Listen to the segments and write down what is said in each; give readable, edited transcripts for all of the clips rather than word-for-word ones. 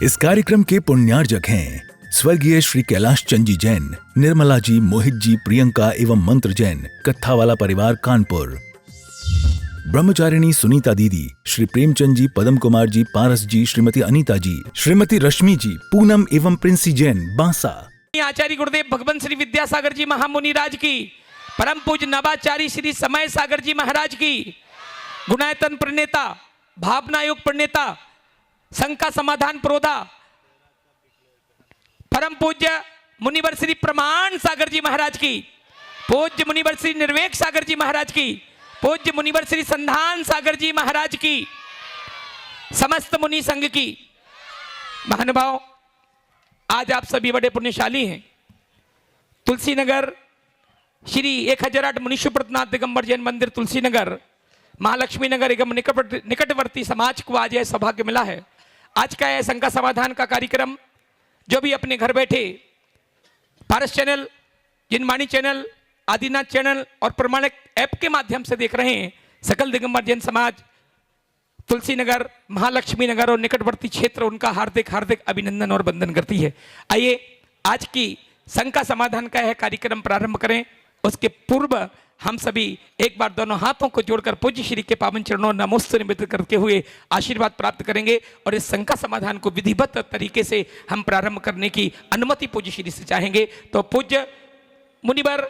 इस कार्यक्रम के पुण्यार्जक हैं स्वर्गीय श्री कैलाश चंद जी जैन, निर्मला जी, मोहित जी, प्रियंका एवं मंत्र जैन, कत्थावाला परिवार कानपुर। ब्रह्मचारिणी सुनीता दीदी, श्री प्रेमचंद जी, पदम कुमार जी, पारस जी, श्रीमती अनीता जी, श्रीमती रश्मि जी, पूनम एवं प्रिंसी जैन, बांसा। आचार्य गुरुदेव भगवान श्री विद्यासागर जी महामुनि राज की, परम पूज्य नवाचार्य श्री समय सागर जी महाराज की, गुणायतन प्रणेता, भावना योग प्रणेता, शंका समाधान प्रोधा, परम पूज्य मुनिवर श्री प्रमाण सागर जी महाराज की, पूज्य मुनिवर श्री निर्वेक सागर जी महाराज की, पूज्य मुनिवर श्री संधान सागर जी महाराज की, समस्त मुनि संघ की। महानुभाव, आज आप सभी बड़े पुण्यशाली हैं। तुलसी नगर श्री 1008 मुनीश्वरनाथ दिगंबर जैन मंदिर तुलसी नगर, महालक्ष्मी नगर एवं निकटवर्ती समाज को आज यह सौभाग्य मिला है। आज का यह शंका समाधान का कार्यक्रम जो भी अपने घर बैठे पारस चैनल, जिनवाणी चैनल, आदिनाथ चैनल और प्रमाणिक ऐप के माध्यम से देख रहे हैं, सकल दिगंबर जैन समाज तुलसी नगर, महालक्ष्मी नगर और निकटवर्ती क्षेत्र उनका हार्दिक हार्दिक अभिनंदन और वंदन करती है। आइए आज की शंका समाधान का यह कार्यक्रम प्रारंभ करें। उसके पूर्व हम सभी एक बार दोनों हाथों को जोड़कर पूज्य श्री के पावन चरणों नमोस्तु निवेदित करते हुए आशीर्वाद प्राप्त करेंगे और इस शंका समाधान को विधिवत तरीके से हम प्रारंभ करने की अनुमति पूज्य श्री से चाहेंगे। तो पूज्य मुनिवर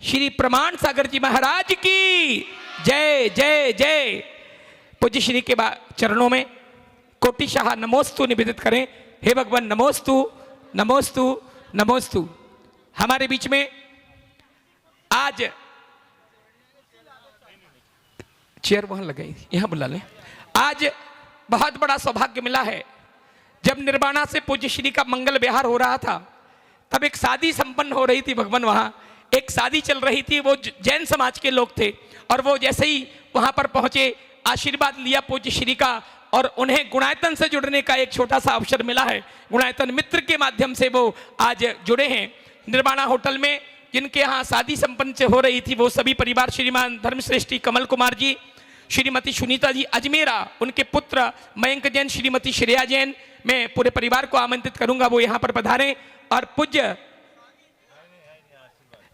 श्री प्रमाण सागर जी महाराज की जय जय जय। पूज्य श्री के चरणों में कोटिशाह नमोस्तु निवेदित करें। हे भगवान नमोस्तु नमोस्तु नमोस्तु। हमारे बीच में आज चेयर वहां लगाई, यहां बुला लें। आज बहुत बड़ा सौभाग्य मिला है। जब निर्वाणा से पूज्य श्री का मंगल विहार हो रहा था, तब एक शादी संपन्न हो रही थी। भगवान वहां एक शादी चल रही थी, वो जैन समाज के लोग थे और वो जैसे ही वहां पर पहुंचे, आशीर्वाद लिया पूज्य श्री का और उन्हें गुणायतन से जुड़ने का एक छोटा सा अवसर मिला है। गुणायतन मित्र के माध्यम से वो आज जुड़े हैं। निर्वाणा होटल में जिनके यहाँ शादी संपन्न से हो रही थी, वो सभी परिवार श्रीमान धर्मश्रेष्ठी कमल कुमार जी, श्रीमती सुनीता जी अजमेरा, उनके पुत्र मयंक जैन, श्रीमती श्रेया जैन, मैं पूरे परिवार को आमंत्रित करूंगा वो यहाँ पर पधारें और पूज्य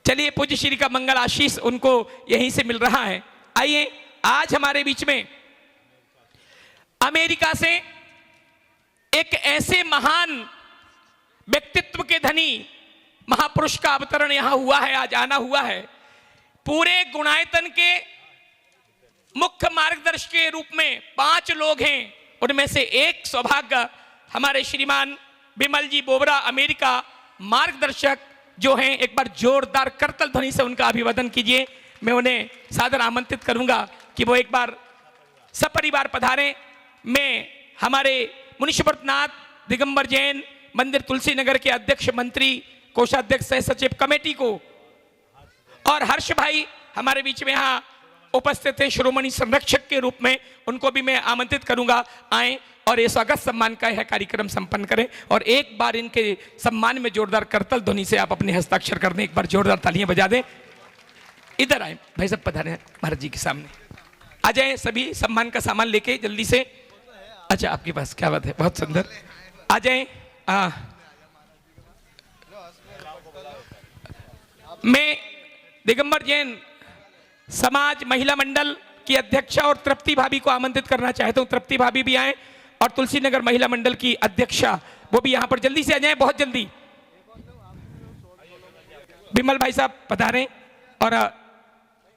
चलिए पूज्य श्री का मंगल आशीष उनको यहीं से मिल रहा है। आइए आज हमारे बीच में अमेरिका से एक ऐसे महान व्यक्तित्व के धनी महापुरुष का अवतरण यहां हुआ है, आज आना हुआ है। पूरे गुणायतन के मुख्य मार्गदर्शक के रूप में 5 लोग हैं, उनमें से एक सौभाग्य हमारे श्रीमान बिमल जी बोबरा अमेरिका मार्गदर्शक जो हैं। एक बार जोरदार करतल ध्वनि से उनका अभिवादन कीजिए। मैं उन्हें सादर आमंत्रित करूंगा कि वो एक बार सपरिवार पधारें। मैं हमारे मुनीश्वरनाथ दिगंबर जैन मंदिर तुलसी नगर के अध्यक्ष, मंत्री, कोषाध्यक्ष, सह सचिव कमेटी को और हर्ष भाई हमारे बीच में यहाँ उपस्थित है शिरोमणि संरक्षक के रूप में, उनको भी मैं आमंत्रित करूंगा आए और ये स्वागत सम्मान का यह कार्यक्रम संपन्न करें। और एक बार इनके सम्मान में जोरदार करतल ध्वनि से आप अपने हस्ताक्षर कर दें। एक बार जोरदार तालियां बजा दें। इधर आए भाई साहब, पधारे महाराज जी के सामने आ जाए। सभी सम्मान का सामान लेके जल्दी से। अच्छा आपके पास, क्या बात है, बहुत सुंदर। आ जाए। मैं दिगंबर जैन समाज महिला मंडल की अध्यक्षा और तृप्ति भाभी को आमंत्रित करना चाहता हूं। तृप्ति भाभी भी आए और तुलसी नगर महिला मंडल की अध्यक्षा वो भी यहां पर जल्दी से आ जाए, बहुत जल्दी। बिमल भाई साहब पधारें और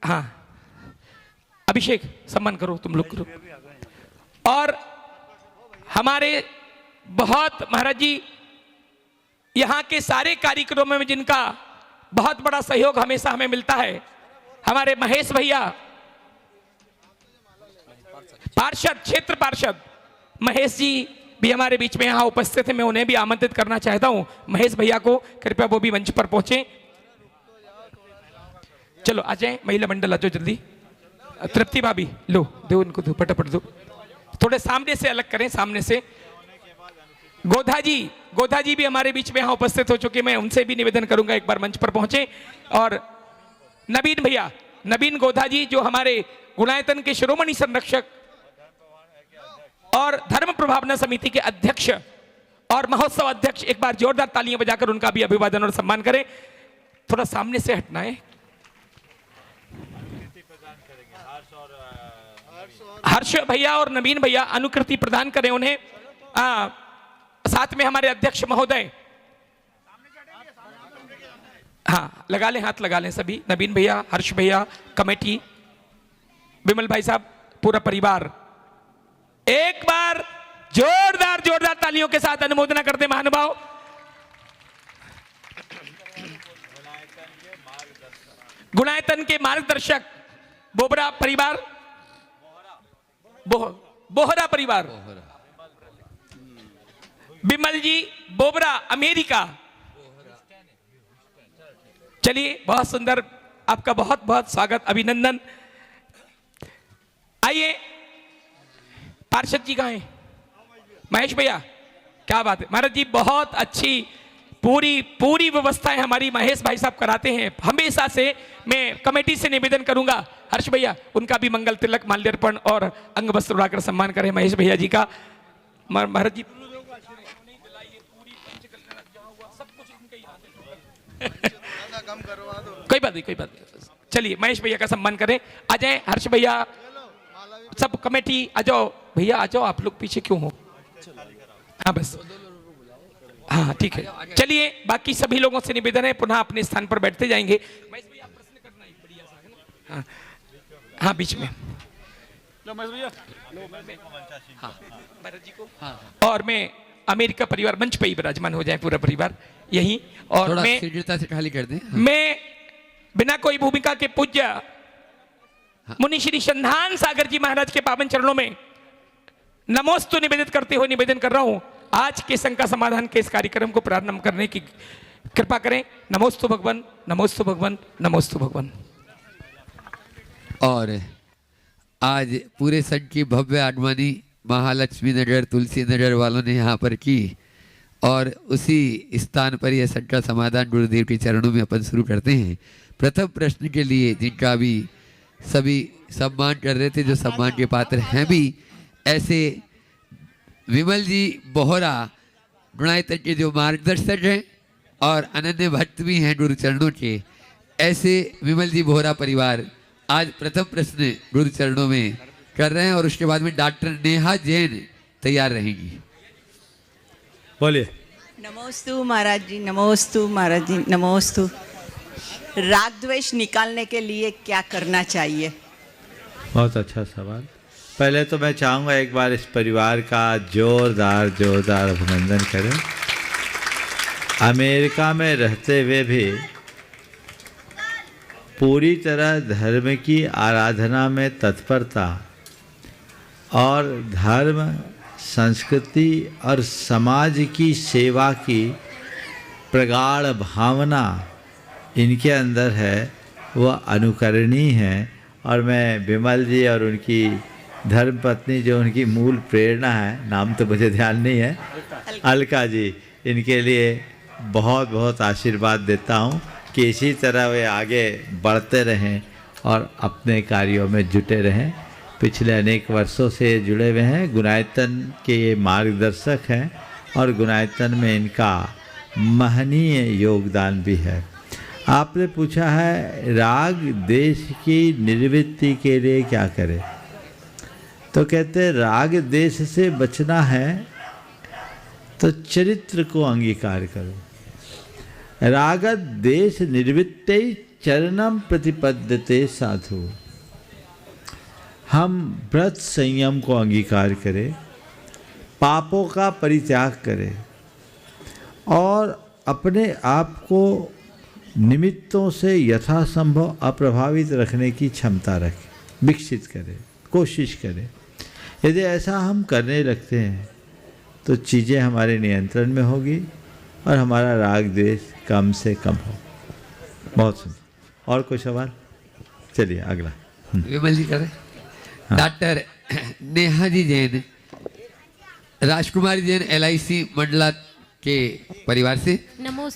हाँ अभिषेक सम्मान करो, तुम लोग करो। और हमारे बहुत महाराज जी यहां के सारे कार्यक्रमों में जिनका बहुत बड़ा सहयोग हमेशा हमें मिलता है, हमारे महेश भैया पार्षद, क्षेत्र पार्षद महेश जी भी हमारे बीच में यहाँ उपस्थित है। मैं उन्हें भी आमंत्रित करना चाहता हूँ। महेश भैया को कृपया वो भी मंच पर पहुंचे। चलो आ जाए, महिला मंडल आ जाओ जल्दी। तृप्ति भाभी लो, दो उनको, दो फटाफट दो। थोड़े सामने से अलग करें, सामने से। गोधा जी भी हमारे बीच में यहाँ उपस्थित हो चुके। मैं उनसे भी निवेदन करूंगा एक बार मंच पर पहुंचे। और नवीन भैया, नवीन गोधा जी जो हमारे गुणायतन के शिरोमणि संरक्षक और धर्म प्रभावना समिति के अध्यक्ष और महोत्सव अध्यक्ष एक बार जोरदार तालियां बजाकर उनका भी अभिवादन और सम्मान करें। थोड़ा सामने से हटना है। हर्ष भैया और नवीन भैया अनुकृति प्रदान करें उन्हें। साथ में हमारे अध्यक्ष महोदय, हाँ लगा लें, हाथ लगा लें सभी। नवीन भैया, हर्ष भैया, कमेटी, विमल भाई साहब, पूरा परिवार एक बार जोरदार जोरदार तालियों के साथ अनुमोदना करते महानुभाव। गुणायतन के मार्गदर्शक बोबरा परिवार, बोहरा परिवार, बिमल जी बोबरा अमेरिका। चलिए बहुत सुंदर, आपका बहुत बहुत स्वागत, अभिनंदन। आइए पार्षद जी कहाँ हैं? महेश भैया, क्या बात है महाराज जी, बहुत अच्छी पूरी व्यवस्थाएं हमारी महेश भाई साहब कराते हैं हमेशा से। मैं कमेटी से निवेदन करूंगा, हर्ष भैया उनका भी मंगल तिलक, माल्यार्पण और अंग वस्त्र उड़ाकर सम्मान करें महेश भैया जी का। महाराज जी कोई बात नहीं, कोई बात नहीं। चलिए महेश भैया का सम्मान करें। आ जाए हर्ष भैया, सब कमेटी आ जाओ। भैया आ जाओ, आप लोग पीछे क्यों हो? हाँ बस, हाँ ठीक है। चलिए बाकी सभी लोगों से निवेदन है पुनः अपने स्थान पर बैठते जाएंगे। महेश भैया आप प्रश्न करना है बढ़िया सा, है ना? हाँ हाँ बीच में हाँ महाराज जी को। और मैं अमेरिका परिवार मंच पे ही विराजमान हो जाए पूरा परिवार यही। और मैं से खाली कर दें। मैं बिना कोई भूमिका के पूज्य मुनि श्री संधान सागर जी महाराज के पावन चरणों में नमोस्तु निवेदित करते हुए निवेदन कर रहा हूं, आज के शंका समाधान के इस कार्यक्रम को प्रारंभ करने की कृपा करें। नमोस्तु भगवान, नमोस्तु भगवान, नमोस्तु भगवान। और आज पूरे संघ की भव्य आगमनी महालक्ष्मी नगर, तुलसी नगर वालों ने यहाँ पर की, और उसी स्थान पर यह संघ का समाधान गुरुदेव के चरणों में अपन शुरू करते हैं। प्रथम प्रश्न के लिए जिनका भी सभी सम्मान कर रहे थे, जो सम्मान के पात्र हैं भी, ऐसे विमल जी बोहरा गुणायतन के जो मार्गदर्शक हैं और अनन्य भक्त भी हैं गुरु चरणों के, ऐसे विमल जी बोहरा परिवार आज प्रथम प्रश्न गुरु चरणों में कर रहे हैं, और उसके बाद में डॉक्टर नेहा जैन तैयार रहेंगी। बोलिए। नमोस्तु महाराज जी, नमोस्तु महाराज जी, नमोस्तु। राग द्वेष निकालने के लिए क्या करना चाहिए? बहुत अच्छा सवाल। पहले तो मैं चाहूँगा एक बार इस परिवार का जोरदार अभिनंदन करें। अमेरिका में रहते हुए भी पूरी तरह धर्म की आराधना में तत्परता और धर्म, संस्कृति और समाज की सेवा की प्रगाढ़ भावना इनके अंदर है, वह अनुकरणीय है। और मैं विमल जी और उनकी धर्मपत्नी, जो उनकी मूल प्रेरणा है, नाम तो मुझे ध्यान नहीं है, अलका जी, इनके लिए बहुत बहुत आशीर्वाद देता हूँ कि इसी तरह वे आगे बढ़ते रहें और अपने कार्यों में जुटे रहें। पिछले अनेक वर्षों से जुड़े हुए हैं, गुणायतन के ये मार्गदर्शक हैं और गुणायतन में इनका महनीय योगदान भी है। आपने पूछा है राग देश की निवृत्ति के लिए क्या करें, तो कहते हैं राग देश से बचना है तो चरित्र को अंगीकार करो। राग देश निवृत्ते चरणम प्रतिपद्यते साधु। हम व्रत संयम को अंगीकार करें, पापों का परित्याग करें और अपने आप को निमित्तों से यथासंभव अप्रभावित रखने की क्षमता रखें, विकसित करें, कोशिश करें। यदि ऐसा हम करने लगते हैं तो चीज़ें हमारे नियंत्रण में होगी और हमारा राग द्वेष कम से कम हो। बहुत सुंदर। और कोई सवाल? चलिए अगला। विमल जी करें। डॉक्टर नेहा जी जैन, राजकुमारी जैन LIC मंडला के परिवार से,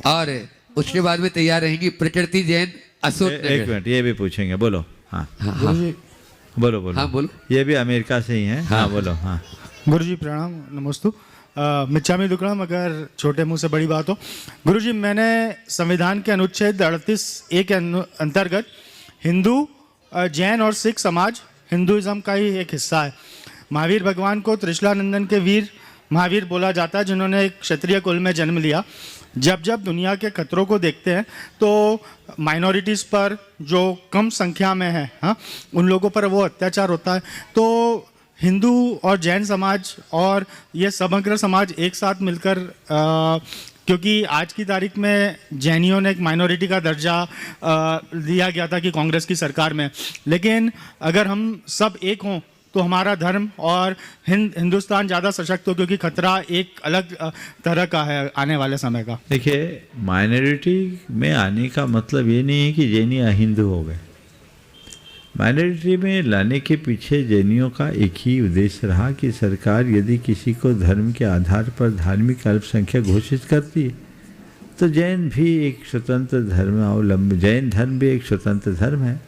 और उसके बाद में तैयार रहेंगी प्रकृति जैन अशोक नगर। एक मिनट, ये भी पूछेंगे। बोलो। हाँ हाँ हाँ बोलो। हाँ बोलो। ये भी अमेरिका से ही हैं। हाँ बोलो। हाँ गुरुजी प्रणाम, नमोस्तु। मिच्छामी दुक्कड़म, अगर छोटे मुंह से बड़ी बात हो। गुरुजी, मैंने संविधान के अनुच्छेद 38(a) के अंतर्गत हिंदू, जैन और सिख समाज हिंदुइज्म का ही एक हिस्सा है। महावीर भगवान को त्रिशला नंदन के वीर महावीर बोला जाता है, जिन्होंने एक क्षत्रिय कुल में जन्म लिया। जब जब दुनिया के खतरों को देखते हैं तो माइनॉरिटीज़ पर जो कम संख्या में है, हाँ, उन लोगों पर वो अत्याचार होता है। तो हिंदू और जैन समाज और ये समग्र समाज एक साथ मिलकर क्योंकि आज की तारीख में जैनियों ने एक माइनॉरिटी का दर्जा दिया गया था कि कांग्रेस की सरकार में, लेकिन अगर हम सब एक हों तो हमारा धर्म और हिंदुस्तान ज़्यादा सशक्त हो, क्योंकि खतरा एक अलग तरह का है आने वाले समय का। देखिए, माइनॉरिटी में आने का मतलब ये नहीं है कि जैनी अहिंदू हो गए। माइनॉरिटी में लाने के पीछे जैनियों का एक ही उद्देश्य रहा कि सरकार यदि किसी को धर्म के आधार पर धार्मिक अल्पसंख्यक घोषित करती है तो जैन भी एक स्वतंत्र धर्मावलंबी, जैन धर्म भी एक स्वतंत्र धर्म है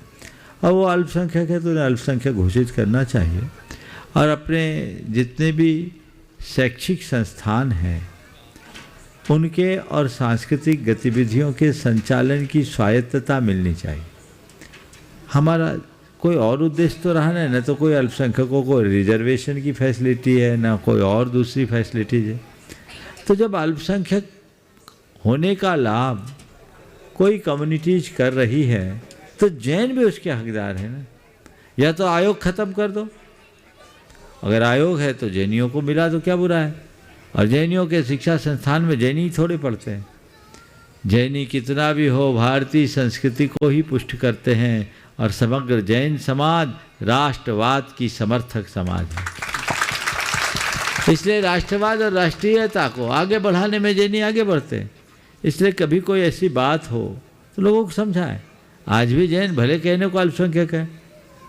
और वो अल्पसंख्यक है तो उन्हें अल्पसंख्यक घोषित करना चाहिए। और अपने जितने भी शैक्षिक संस्थान हैं उनके और सांस्कृतिक गतिविधियों के संचालन की स्वायत्तता मिलनी चाहिए। हमारा कोई और उद्देश्य तो रहा नहीं, न तो कोई अल्पसंख्यकों को रिजर्वेशन की फैसिलिटी है, ना कोई और दूसरी फैसिलिटीज है। तो जब अल्पसंख्यक होने का लाभ कोई कम्युनिटीज कर रही है तो जैन भी उसके हकदार हैं ना। या तो आयोग ख़त्म कर दो, अगर आयोग है तो जैनियों को मिला तो क्या बुरा है। और जैनियों के शिक्षा संस्थान में जैनी थोड़े पढ़ते हैं। जैनी कितना भी हो भारतीय संस्कृति को ही पुष्ट करते हैं और समग्र जैन समाज राष्ट्रवाद की समर्थक समाज है। इसलिए राष्ट्रवाद और राष्ट्रीयता को आगे बढ़ाने में जैनी आगे बढ़ते हैं। इसलिए कभी कोई ऐसी बात हो तो लोगों को समझाएं। आज भी जैन भले कहने को अल्पसंख्यक है,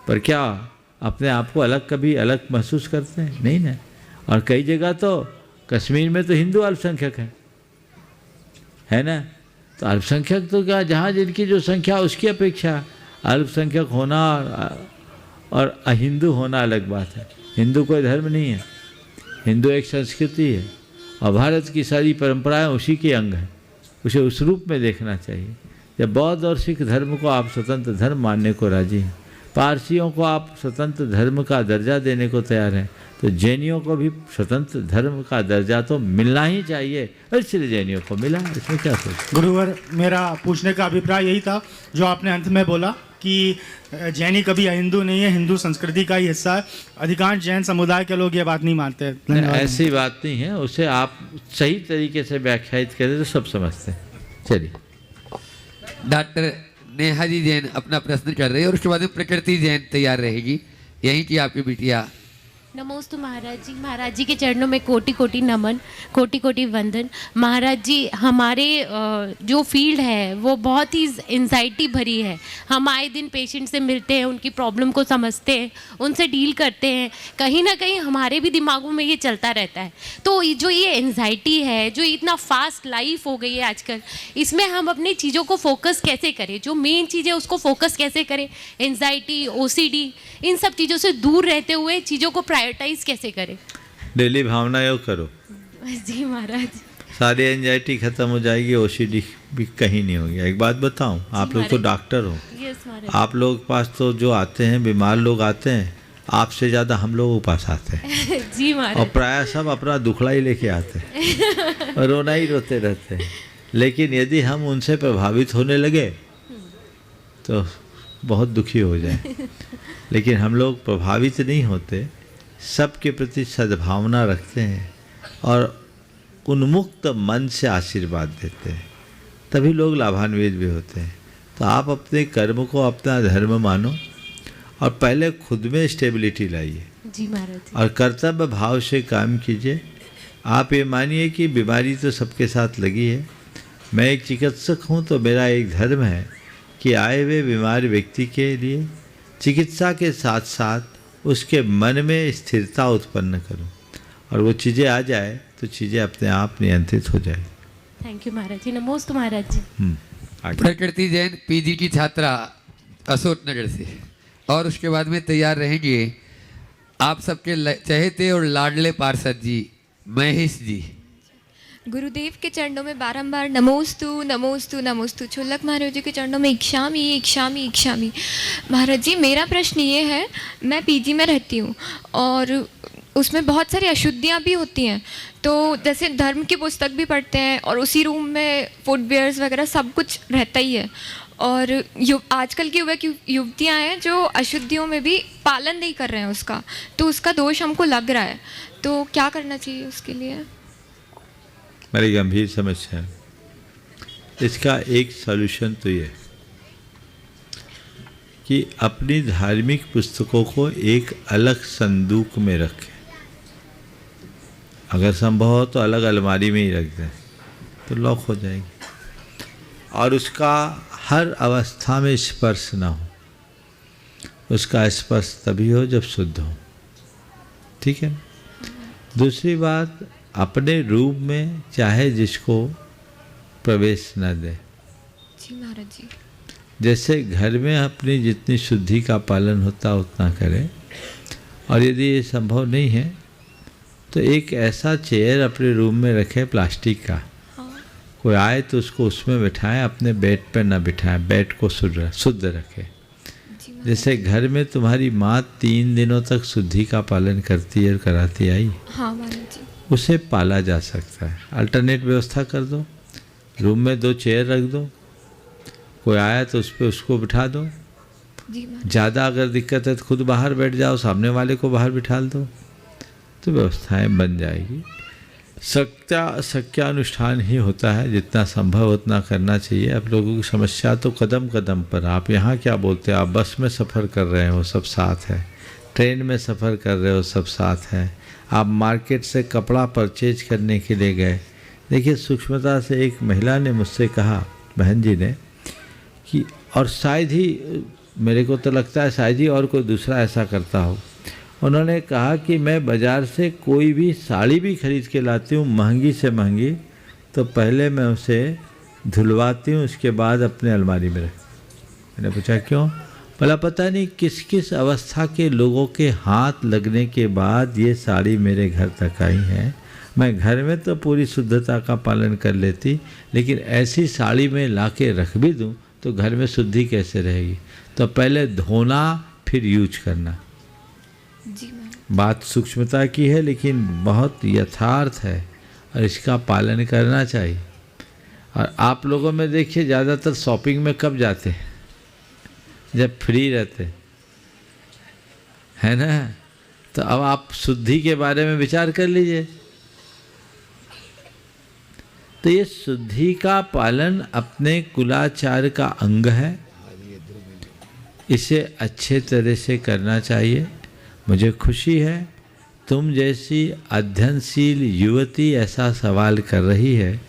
पर क्या अपने आप को अलग कभी अलग महसूस करते हैं? नहीं ना। और कई जगह तो कश्मीर में तो हिंदू अल्पसंख्यक है ना। तो अल्पसंख्यक तो क्या, जहाँ जिनकी जो संख्या उसकी अपेक्षा अल्पसंख्यक होना और अहिंदू होना अलग बात है। हिंदू कोई धर्म नहीं है, हिंदू एक संस्कृति है और भारत की सारी परंपराएं उसी के अंग हैं। उसे उस रूप में देखना चाहिए। जब बौद्ध और सिख धर्म को आप स्वतंत्र धर्म मानने को राजी हैं, पारसियों को आप स्वतंत्र धर्म का दर्जा देने को तैयार हैं, तो जैनियों को भी स्वतंत्र धर्म का दर्जा तो मिलना ही चाहिए। इसलिए जैनियों को मिला, इसमें क्या सोच। गुरुवर, मेरा पूछने का अभिप्राय यही था जो आपने अंत में बोला कि जैनी कभी हिंदू नहीं है, हिंदू संस्कृति का ही हिस्सा है। अधिकांश जैन समुदाय के लोग ये बात नहीं मानते। ऐसी बात नहीं है, उसे आप सही तरीके से व्याख्यायित करें तो सब समझते हैं। चलिए, डॉक्टर नेहा जी जैन अपना प्रश्न कर रहे हैं और उसके बाद में प्रकृति जैन तैयार रहेगी। यहीं की आपकी बिटिया। नमोस्तु महाराज जी के चरणों में कोटि कोटि नमन, कोटि कोटि वंदन। महाराज जी, हमारे जो फील्ड है वो बहुत ही एंजाइटी भरी है। हम आए दिन पेशेंट से मिलते हैं, उनकी प्रॉब्लम को समझते हैं, उनसे डील करते हैं। कहीं ना कहीं हमारे भी दिमागों में ये चलता रहता है। तो जो ये एंजाइटी है, जो इतना फास्ट लाइफ हो गई है आजकल, इसमें हम अपनी चीज़ों को फोकस कैसे करें? जो मेन चीज़ है उसको फोकस कैसे करें? एंजाइटी, OCD, इन सब चीज़ों से दूर रहते हुए चीज़ों को प्रायोरिटाइज कैसे करें? डेली भावना योग करो जी महाराज। सारी एंजाइटी खत्म हो जाएगी, OCD भी कहीं नहीं होगी। एक बात बताऊं, आप लोग तो डॉक्टर हो, आप लोग के पास तो जो आते हैं बीमार लोग आते हैं, आपसे ज़्यादा हम लोगों के पास आते हैं जी महाराज। और प्राय सब अपना दुखड़ा ही लेके आते हैं और रोना ही रोते रहते हैं। लेकिन यदि हम उनसे प्रभावित होने लगे तो बहुत दुखी हो जाए। लेकिन हम लोग प्रभावित नहीं होते, सबके प्रति सद्भावना रखते हैं और उन्मुक्त मन से आशीर्वाद देते हैं, तभी लोग लाभान्वित भी होते हैं। तो आप अपने कर्म को अपना धर्म मानो और पहले खुद में स्टेबिलिटी लाइए जी महाराज और कर्तव्य भाव से काम कीजिए। आप ये मानिए कि बीमारी तो सबके साथ लगी है। मैं एक चिकित्सक हूँ तो मेरा एक धर्म है कि आए हुए बीमार व्यक्ति के लिए चिकित्सा के साथ साथ उसके मन में स्थिरता उत्पन्न करूं और वो चीज़ें आ जाए तो चीज़ें अपने आप नियंत्रित हो जाए। थैंक यू महाराज जी। नमोस्तु महाराज जी। आगे। प्रकृति जैन PG की छात्रा असोट नगर से, और उसके बाद में तैयार रहेंगे आप सबके चहेते और लाडले पार्षद जी महेश जी। गुरुदेव के चरणों में बारंबार नमोस्तु नमोस्तु नमोस्तु। छोलक महाराज जी के चरणों में इक्षामी इक्षामी इक्षामी। महाराज जी मेरा प्रश्न ये है, मैं पीजी में रहती हूँ और उसमें बहुत सारी अशुद्धियाँ भी होती हैं, तो जैसे धर्म की पुस्तक भी पढ़ते हैं और उसी रूम में फुटवेयर्स वगैरह सब कुछ रहता ही है, और आजकल की युवतियाँ हैं जो अशुद्धियों में भी पालन नहीं कर रहे हैं उसका, तो उसका दोष हमको लग रहा है, तो क्या करना चाहिए उसके लिए? बड़ी गंभीर समस्या है। इसका एक सॉल्यूशन तो ये कि अपनी धार्मिक पुस्तकों को एक अलग संदूक में रखें, अगर संभव हो तो अलग अलमारी में ही रख दें तो लॉक हो जाएगी, और उसका हर अवस्था में स्पर्श ना हो। उसका स्पर्श तभी हो जब शुद्ध हो, ठीक है। दूसरी बात, अपने रूम में चाहे जिसको प्रवेश न दे। जी महाराज जी। जैसे घर में अपनी जितनी शुद्धि का पालन होता उतना करें, और यदि ये संभव नहीं है तो एक ऐसा चेयर अपने रूम में रखें प्लास्टिक का। कोई आए तो उसको उसमें बिठाएं, अपने बेड पर ना बिठाएं, बेड को शुद्ध रखें। जैसे घर में तुम्हारी माँ 3 दिनों तक शुद्धि का पालन करती है और कराती आई, हाँ महाराज जी, उसे पाला जा सकता है। अल्टरनेट व्यवस्था कर दो, रूम में 2 चेयर रख दो, कोई आया तो उस पर उसको बिठा दो। ज़्यादा अगर दिक्कत है तो खुद बाहर बैठ जाओ, सामने वाले को बाहर बिठा दो, तो व्यवस्थाएं बन जाएगी। सत्यानुष्ठान ही होता है, जितना संभव उतना करना चाहिए। अब लोगों की समस्या तो कदम कदम पर। आप यहाँ क्या बोलते हैं, आप बस में सफ़र कर रहे हो सब साथ है, ट्रेन में सफ़र कर रहे हो सब साथ है, आप मार्केट से कपड़ा परचेज करने के लिए गए। देखिए सूक्ष्मता से एक महिला ने मुझसे कहा, बहन जी ने, कि और शायद ही मेरे को तो लगता है शायद ही और कोई दूसरा ऐसा करता हो। उन्होंने कहा कि मैं बाज़ार से कोई भी साड़ी भी खरीद के लाती हूँ महंगी से महंगी, तो पहले मैं उसे धुलवाती हूँ, उसके बाद अपने अलमारी में रख। मैंने पूछा क्यों? भला पता नहीं किस किस अवस्था के लोगों के हाथ लगने के बाद ये साड़ी मेरे घर तक आई है। मैं घर में तो पूरी शुद्धता का पालन कर लेती, लेकिन ऐसी साड़ी में ला के रख भी दूँ तो घर में शुद्धि कैसे रहेगी? तो पहले धोना फिर यूज करना। बात सूक्ष्मता की है लेकिन बहुत यथार्थ है और इसका पालन करना चाहिए। और आप लोगों में देखिए ज़्यादातर शॉपिंग में कब जाते हैं? जब फ्री रहते है ना। तो अब आप शुद्धि के बारे में विचार कर लीजिए। तो ये शुद्धि का पालन अपने कुलाचार का अंग है, इसे अच्छे तरह से करना चाहिए। मुझे खुशी है तुम जैसी अध्ययनशील युवती ऐसा सवाल कर रही है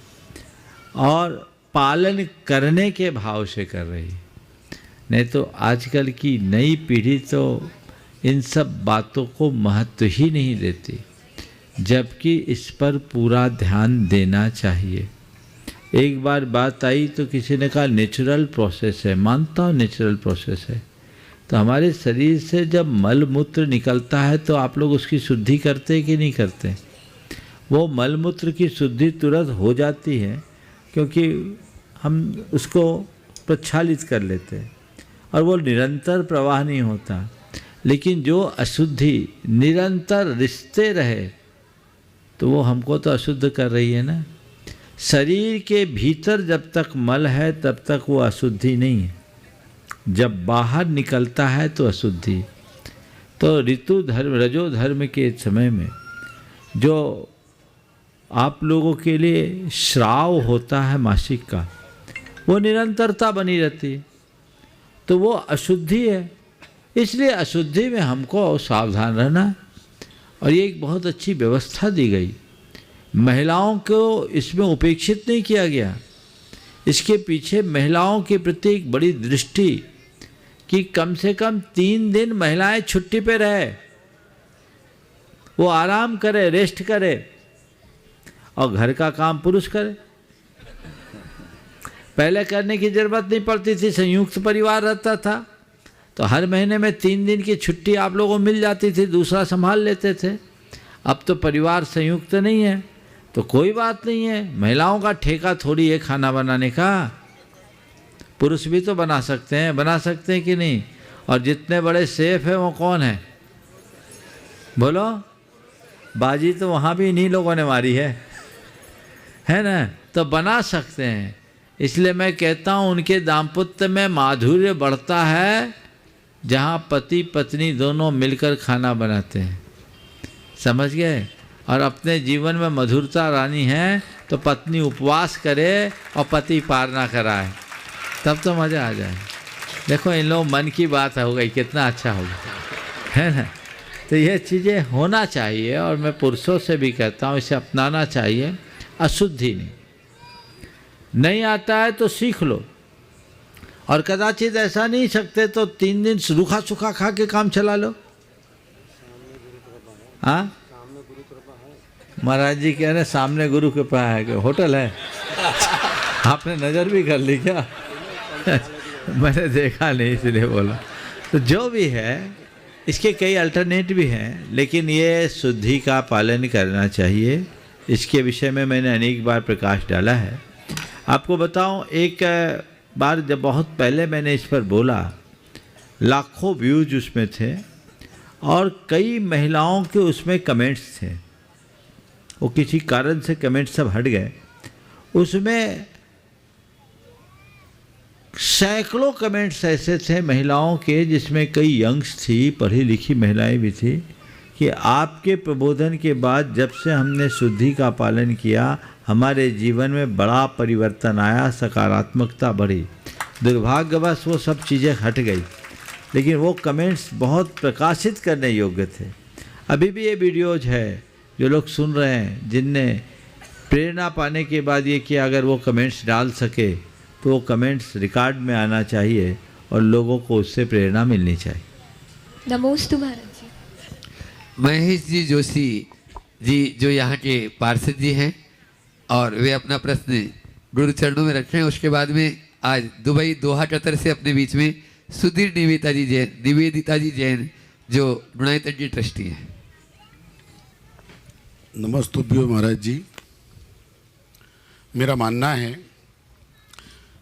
और पालन करने के भाव से कर रही है। नहीं तो आजकल की नई पीढ़ी तो इन सब बातों को महत्व ही नहीं देती, जबकि इस पर पूरा ध्यान देना चाहिए। एक बार बात आई तो किसी ने कहा नेचुरल प्रोसेस है। मानता हूँ नेचुरल प्रोसेस है। तो हमारे शरीर से जब मल मूत्र निकलता है तो आप लोग उसकी शुद्धि करते कि नहीं करते? वो मल मूत्र की शुद्धि तुरंत हो जाती है क्योंकि हम उसको प्रक्षालित कर लेते हैं और वो निरंतर प्रवाह नहीं होता। लेकिन जो अशुद्धि निरंतर रिश्ते रहे तो वो हमको तो अशुद्ध कर रही है ना। शरीर के भीतर जब तक मल है तब तक वो अशुद्धि नहीं है, जब बाहर निकलता है तो अशुद्धि। तो ऋतु धर्म रजो धर्म के समय में जो आप लोगों के लिए श्राव होता है मासिक का, वो निरंतरता बनी रहती है, तो वो अशुद्धि है। इसलिए अशुद्धि में हमको सावधान रहना। और ये एक बहुत अच्छी व्यवस्था दी गई, महिलाओं को इसमें उपेक्षित नहीं किया गया। इसके पीछे महिलाओं के प्रति एक बड़ी दृष्टि कि कम से कम 3 दिन महिलाएं छुट्टी पे रहे, वो आराम करे, रेस्ट करे, और घर का काम पुरुष करे। पहले करने की जरूरत नहीं पड़ती थी, संयुक्त परिवार रहता था तो हर महीने में 3 दिन की छुट्टी आप लोगों को मिल जाती थी, दूसरा संभाल लेते थे। अब तो परिवार संयुक्त नहीं है, तो कोई बात नहीं है, महिलाओं का ठेका थोड़ी है खाना बनाने का, पुरुष भी तो बना सकते हैं कि नहीं। और जितने बड़े शेफ हैं वो कौन है, बोलो? बाजी तो वहाँ भी इन्हीं लोगों ने मारी है ना? तो बना सकते हैं। इसलिए मैं कहता हूँ उनके दाम्पत्य में माधुर्य बढ़ता है जहाँ पति पत्नी दोनों मिलकर खाना बनाते हैं, समझ गए? और अपने जीवन में मधुरता लानी है तो पत्नी उपवास करे और पति पार ना कराए, तब तो मज़ा आ जाए। देखो इन लोग मन की बात हो गई, कितना अच्छा होगा, है ना? तो ये चीज़ें होना चाहिए और मैं पुरुषों से भी कहता हूँ इसे अपनाना चाहिए। अशुद्धि नहीं आता है तो सीख लो, और कदाचित ऐसा नहीं सकते तो 3 दिन रूखा सूखा खा के काम चला लो। हाँ, महाराज जी कह रहे सामने गुरु कृपा है कि होटल है। आपने नज़र भी कर ली क्या? मैंने देखा नहीं इसलिए बोला। तो जो भी है इसके कई अल्टरनेट भी हैं, लेकिन ये शुद्धि का पालन करना चाहिए। इसके विषय में मैंने अनेक बार प्रकाश डाला है। आपको बताऊं, एक बार जब बहुत पहले मैंने इस पर बोला, लाखों व्यूज उसमें थे और कई महिलाओं के उसमें कमेंट्स थे। वो किसी कारण से कमेंट्स सब हट गए। उसमें सैकड़ों कमेंट्स ऐसे थे महिलाओं के, जिसमें कई यंग्स थी, पढ़ी लिखी महिलाएं भी थी, कि आपके प्रबोधन के बाद जब से हमने शुद्धि का पालन किया हमारे जीवन में बड़ा परिवर्तन आया, सकारात्मकता बढ़ी। दुर्भाग्यवश वो सब चीज़ें हट गई, लेकिन वो कमेंट्स बहुत प्रकाशित करने योग्य थे। अभी भी ये वीडियोज है, जो लोग सुन रहे हैं, जिनने प्रेरणा पाने के बाद ये किया, अगर वो कमेंट्स डाल सके तो वो कमेंट्स रिकॉर्ड में आना चाहिए और लोगों को उससे प्रेरणा मिलनी चाहिए। नमोस्तु महाराज जी। महेश जी जोशी जी जो यहाँ के पार्षद जी हैं और वे अपना प्रश्न गुरु चरणों में रख रहे हैं। उसके बाद में आज दुबई दोहा कतर से अपने बीच में सुधीर निवेदिता जी जैन जो गुणायतन जी ट्रस्टी हैं। नमस्तुभ्यो महाराज जी। मेरा मानना है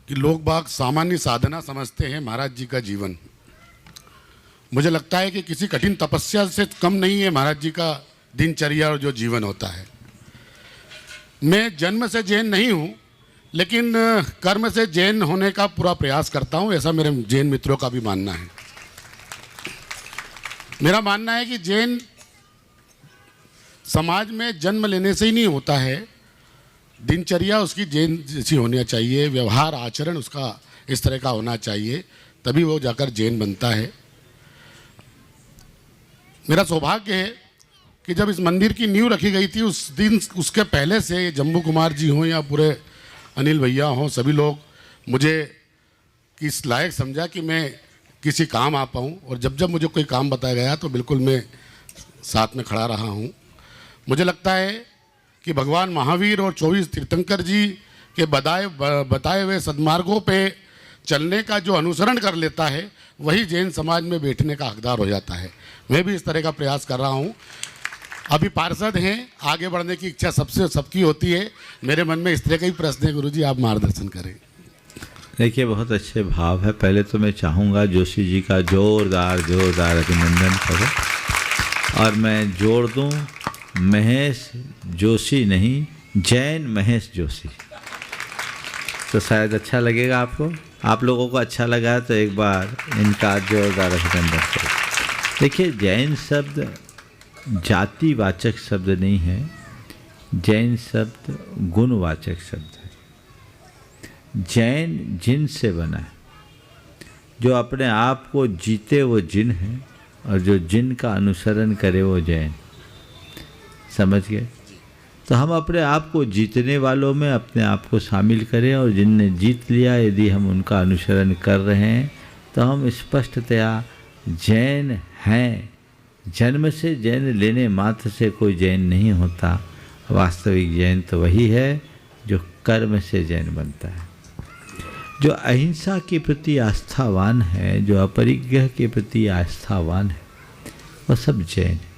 कि लोग बाग सामान्य साधना समझते हैं महाराज जी का जीवन। मुझे लगता है कि किसी कठिन तपस्या से कम नहीं है महाराज जी का दिनचर्या और जो जीवन होता है। मैं जन्म से जैन नहीं हूँ, लेकिन कर्म से जैन होने का पूरा प्रयास करता हूँ, ऐसा मेरे जैन मित्रों का भी मानना है। मेरा मानना है कि जैन समाज में जन्म लेने से ही नहीं होता है, दिनचर्या उसकी जैन जैसी होनी चाहिए, व्यवहार आचरण उसका इस तरह का होना चाहिए, तभी वो जाकर जैन बनता है। मेरा सौभाग्य है कि जब इस मंदिर की नींव रखी गई थी उस दिन, उसके पहले से जम्बू कुमार जी हों या पूरे अनिल भैया हों, सभी लोग मुझे किस लायक समझा कि मैं किसी काम आ पाऊँ, और जब जब मुझे कोई काम बताया गया तो बिल्कुल मैं साथ में खड़ा रहा हूँ। मुझे लगता है कि भगवान महावीर और 24 तीर्थंकर जी के बताए हुए सद्मार्गों पे चलने का जो अनुसरण कर लेता है वही जैन समाज में बैठने का हकदार हो जाता है। मैं भी इस तरह का प्रयास कर रहा हूँ। अभी पार्षद हैं, आगे बढ़ने की इच्छा सबकी होती है। मेरे मन में इस तरह का ही प्रश्न है, गुरुजी आप मार्गदर्शन करें। देखिए बहुत अच्छे भाव है। पहले तो मैं चाहूँगा जोशी जी का जोरदार अभिनंदन करो, और मैं जोड़ दूँ महेश जोशी नहीं, जैन महेश जोशी, तो शायद अच्छा लगेगा आपको। आप लोगों को अच्छा लगा तो एक बार इनका जोरदार अभिनंदन करो। देखिए जैन शब्द जातिवाचक शब्द नहीं है, जैन शब्द गुणवाचक शब्द है। जैन जिन से बना है, जो अपने आप को जीते वो जिन है, और जो जिन का अनुसरण करे वो जैन। समझ गए? तो हम अपने आप को जीतने वालों में अपने आप को शामिल करें, और जिनने जीत लिया यदि हम उनका अनुसरण कर रहे हैं तो हम स्पष्टतया जैन हैं। जन्म से जैन लेने मात्र से कोई जैन नहीं होता। वास्तविक जैन तो वही है जो कर्म से जैन बनता है। जो अहिंसा के प्रति आस्थावान है, जो अपरिग्रह के प्रति आस्थावान है, वह सब जैन है।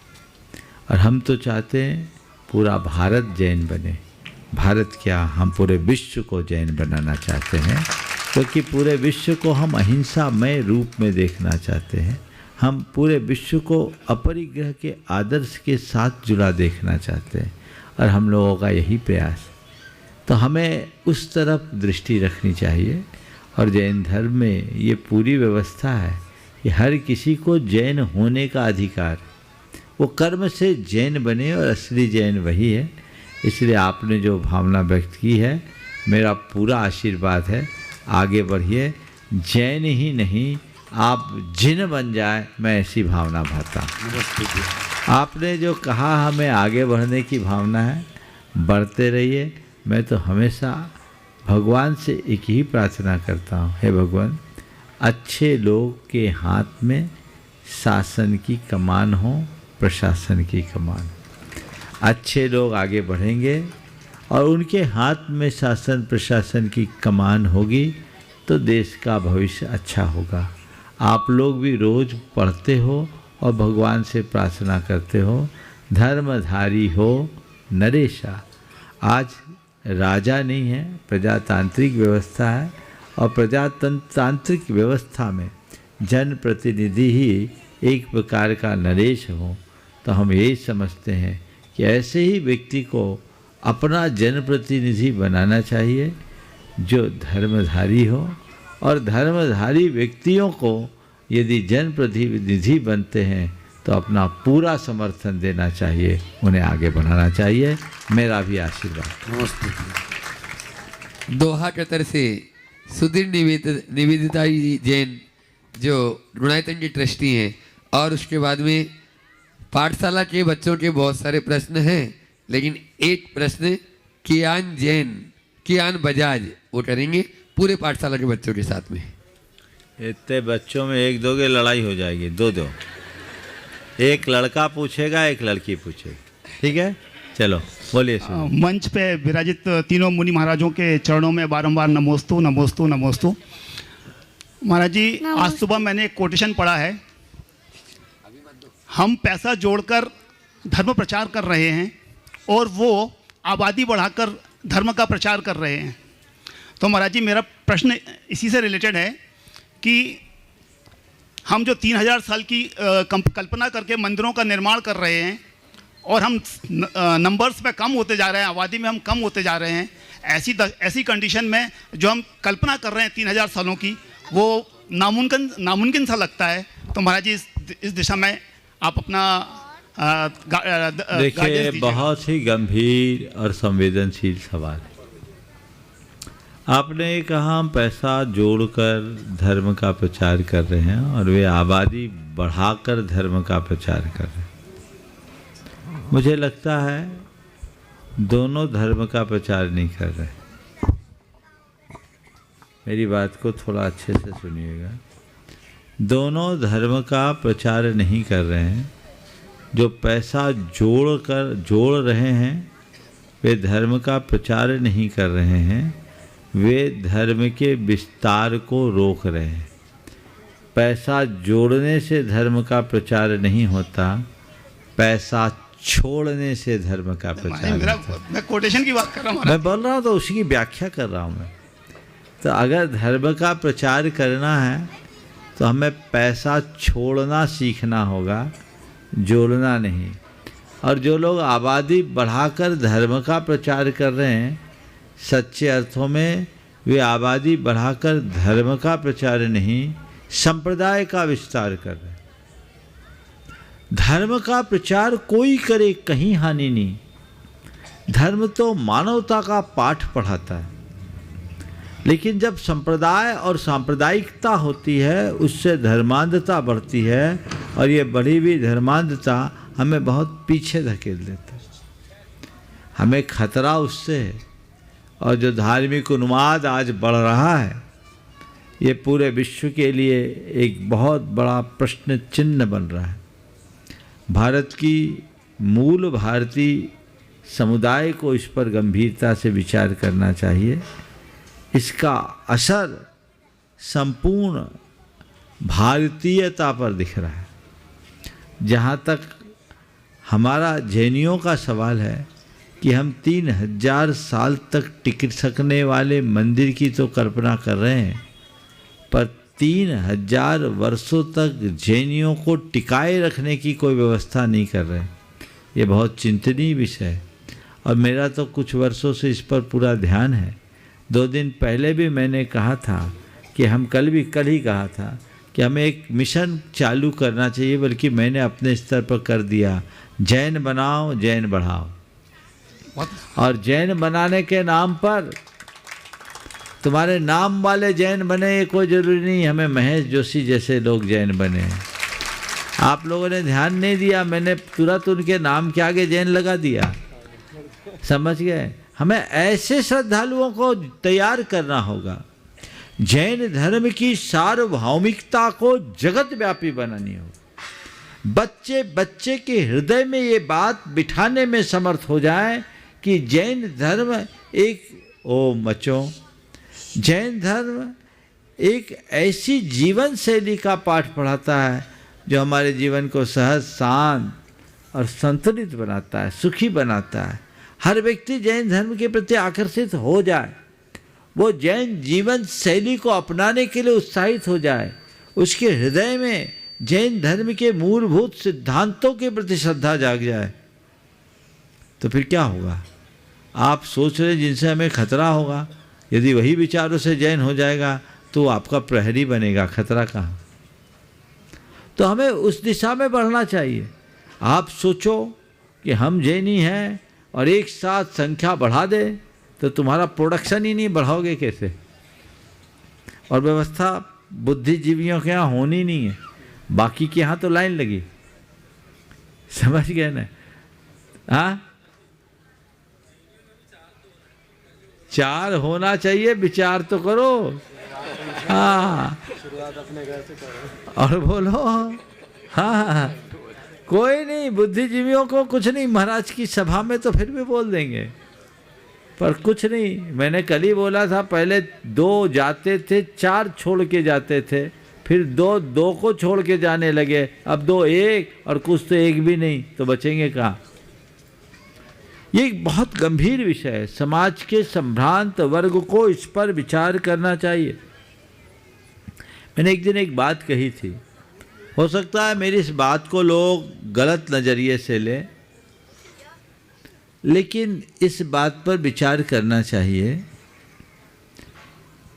और हम तो चाहते हैं पूरा भारत जैन बने। भारत क्या, हम पूरे विश्व को जैन बनाना चाहते हैं, क्योंकि पूरे विश्व को हम अहिंसामय रूप में देखना चाहते हैं। हम पूरे विश्व को अपरिग्रह के आदर्श के साथ जुड़ा देखना चाहते हैं, और हम लोगों का यही प्रयास। तो हमें उस तरफ दृष्टि रखनी चाहिए। और जैन धर्म में ये पूरी व्यवस्था है कि हर किसी को जैन होने का अधिकार, वो कर्म से जैन बने, और असली जैन वही है। इसलिए आपने जो भावना व्यक्त की है, मेरा पूरा आशीर्वाद है। आगे बढ़िए, जैन ही नहीं आप जिन बन जाए, मैं ऐसी भावना भरता हूँ। आपने जो कहा हमें आगे बढ़ने की भावना है, बढ़ते रहिए। मैं तो हमेशा भगवान से एक ही प्रार्थना करता हूँ, हे भगवान, अच्छे लोग के हाथ में शासन की कमान हो, प्रशासन की कमान। अच्छे लोग आगे बढ़ेंगे और उनके हाथ में शासन प्रशासन की कमान होगी तो देश का भविष्य अच्छा होगा। आप लोग भी रोज़ पढ़ते हो और भगवान से प्रार्थना करते हो, धर्मधारी हो नरेशा। आज राजा नहीं है, प्रजातांत्रिक व्यवस्था है, और प्रजातांत्रिक व्यवस्था में जनप्रतिनिधि ही एक प्रकार का नरेश हो। तो हम यही समझते हैं कि ऐसे ही व्यक्ति को अपना जनप्रतिनिधि बनाना चाहिए जो धर्मधारी हो, और धर्मधारी व्यक्तियों को यदि जनप्रतिनिधि बनते हैं तो अपना पूरा समर्थन देना चाहिए, उन्हें आगे बढ़ाना चाहिए। मेरा भी आशीर्वाद। दोहा कतर से सुधीर निवेदिता जी जैन जो गुणायतन की ट्रस्टी हैं, और उसके बाद में पाठशाला के बच्चों के बहुत सारे प्रश्न हैं, लेकिन एक प्रश्न कियान बजाज वो करेंगे पूरे पाठशाला के बच्चों के साथ में। इतने बच्चों में एक दोगे लड़ाई हो जाएगी, दो एक लड़का पूछेगा, एक लड़की पूछेगी, ठीक है? चलो बोलिए। मंच पे विराजित तीनों मुनि महाराजों के चरणों में बारंबार नमोस्तु नमोस्तु नमोस्तु। महाराज जी, आज सुबह मैंने एक कोटेशन पढ़ा है, हम पैसा जोड़कर धर्म प्रचार कर रहे हैं और वो आबादी बढ़ाकर धर्म का प्रचार कर रहे हैं। तो महाराज जी, मेरा प्रश्न इसी से रिलेटेड है कि हम जो 3000 साल की कल्पना करके मंदिरों का निर्माण कर रहे हैं और हम नंबर्स में कम होते जा रहे हैं, आबादी में हम कम होते जा रहे हैं, ऐसी कंडीशन में जो हम कल्पना कर रहे हैं 3000 सालों की, वो नामुमकिन सा लगता है। तो महाराज जी, इस दिशा में आप अपना देखिए, बहुत ही गंभीर और संवेदनशील सवाल है। आपने कहा हम पैसा जोड़कर धर्म का प्रचार कर रहे हैं और वे आबादी बढ़ाकर धर्म का प्रचार कर रहे हैं। मुझे लगता है दोनों धर्म का प्रचार नहीं कर रहे। मेरी बात को थोड़ा अच्छे से सुनिएगा। दोनों धर्म का प्रचार नहीं कर रहे हैं। जो पैसा जोड़ रहे हैं वे धर्म का प्रचार नहीं कर रहे हैं, वे धर्म के विस्तार को रोक रहे हैं। पैसा जोड़ने से धर्म का प्रचार नहीं होता, पैसा छोड़ने से धर्म का प्रचार होता है। मैं कोटेशन की बात कर रहा हूँ, मैं बोल रहा हूँ तो उसी की व्याख्या कर रहा हूँ मैं। तो अगर धर्म का प्रचार करना है तो हमें पैसा छोड़ना सीखना होगा, जोड़ना नहीं। और जो लोग आबादी बढ़ाकर धर्म का प्रचार कर रहे हैं, सच्चे अर्थों में वे आबादी बढ़ाकर धर्म का प्रचार नहीं, संप्रदाय का विस्तार कर रहे हैं। धर्म का प्रचार कोई करे, कहीं हानि नहीं। धर्म तो मानवता का पाठ पढ़ाता है, लेकिन जब संप्रदाय और सांप्रदायिकता होती है उससे धर्मांधता बढ़ती है, और ये बढ़ी हुई धर्मांधता हमें बहुत पीछे धकेल देता है। हमें खतरा उससे है। और जो धार्मिक उन्माद आज बढ़ रहा है, ये पूरे विश्व के लिए एक बहुत बड़ा प्रश्न चिन्ह बन रहा है। भारत की मूल भारतीय समुदाय को इस पर गंभीरता से विचार करना चाहिए इसका असर संपूर्ण भारतीयता पर दिख रहा है। जहाँ तक हमारा जैनियों का सवाल है कि हम 3000 साल तक टिक सकने वाले मंदिर की तो कल्पना कर रहे हैं, पर 3000 वर्षों तक जैनियों को टिकाए रखने की कोई व्यवस्था नहीं कर रहे। ये बहुत चिंतनीय विषय है और मेरा तो कुछ वर्षों से इस पर पूरा ध्यान है। 2 दिन पहले भी मैंने कहा था कि हम कल ही कहा था कि हमें एक मिशन चालू करना चाहिए, बल्कि मैंने अपने स्तर पर कर दिया, जैन बनाओ जैन बढ़ाओ। और जैन बनाने के नाम पर तुम्हारे नाम वाले जैन बने ये कोई ज़रूरी नहीं, हमें महेश जोशी जैसे लोग जैन बने हैं। आप लोगों ने ध्यान नहीं दिया, मैंने तुरंत उनके नाम के आगे जैन लगा दिया, समझ गए। हमें ऐसे श्रद्धालुओं को तैयार करना होगा। जैन धर्म की सार्वभौमिकता को जगत व्यापी बनानी होगी। बच्चे बच्चे के हृदय में ये बात बिठाने में समर्थ हो जाए कि जैन धर्म जैन धर्म एक ऐसी जीवन शैली का पाठ पढ़ाता है जो हमारे जीवन को सहज, शांत और संतुलित बनाता है, सुखी बनाता है। हर व्यक्ति जैन धर्म के प्रति आकर्षित हो जाए, वो जैन जीवन शैली को अपनाने के लिए उत्साहित हो जाए, उसके हृदय में जैन धर्म के मूलभूत सिद्धांतों के प्रति श्रद्धा जाग जाए, तो फिर क्या होगा? आप सोच रहे जिनसे हमें खतरा होगा, यदि वही विचारों से जैन हो जाएगा तो आपका प्रहरी बनेगा, खतरा कहाँ? तो हमें उस दिशा में बढ़ना चाहिए। आप सोचो कि हम जैनी हैं और एक साथ संख्या बढ़ा दे तो तुम्हारा प्रोडक्शन ही नहीं बढ़ाओगे कैसे? और व्यवस्था बुद्धिजीवियों के यहाँ होनी नहीं है, बाकी के यहाँ तो लाइन लगी, समझ गए ना? हाँ, 4 होना चाहिए, विचार तो करो। हाँ, और बोलो। हाँ, कोई नहीं, बुद्धिजीवियों को कुछ नहीं, महाराज की सभा में तो फिर भी बोल देंगे, पर कुछ नहीं। मैंने कल ही बोला था, पहले 2 जाते थे, 4 छोड़ के जाते थे, फिर 2 को छोड़ के जाने लगे, अब 2 1 और कुछ तो 1 भी नहीं, तो बचेंगे कहाँ? ये एक बहुत गंभीर विषय है। समाज के संभ्रांत वर्ग को इस पर विचार करना चाहिए। मैंने एक दिन एक बात कही थी, हो सकता है मेरी इस बात को लोग गलत नज़रिए से लें, लेकिन इस बात पर विचार करना चाहिए।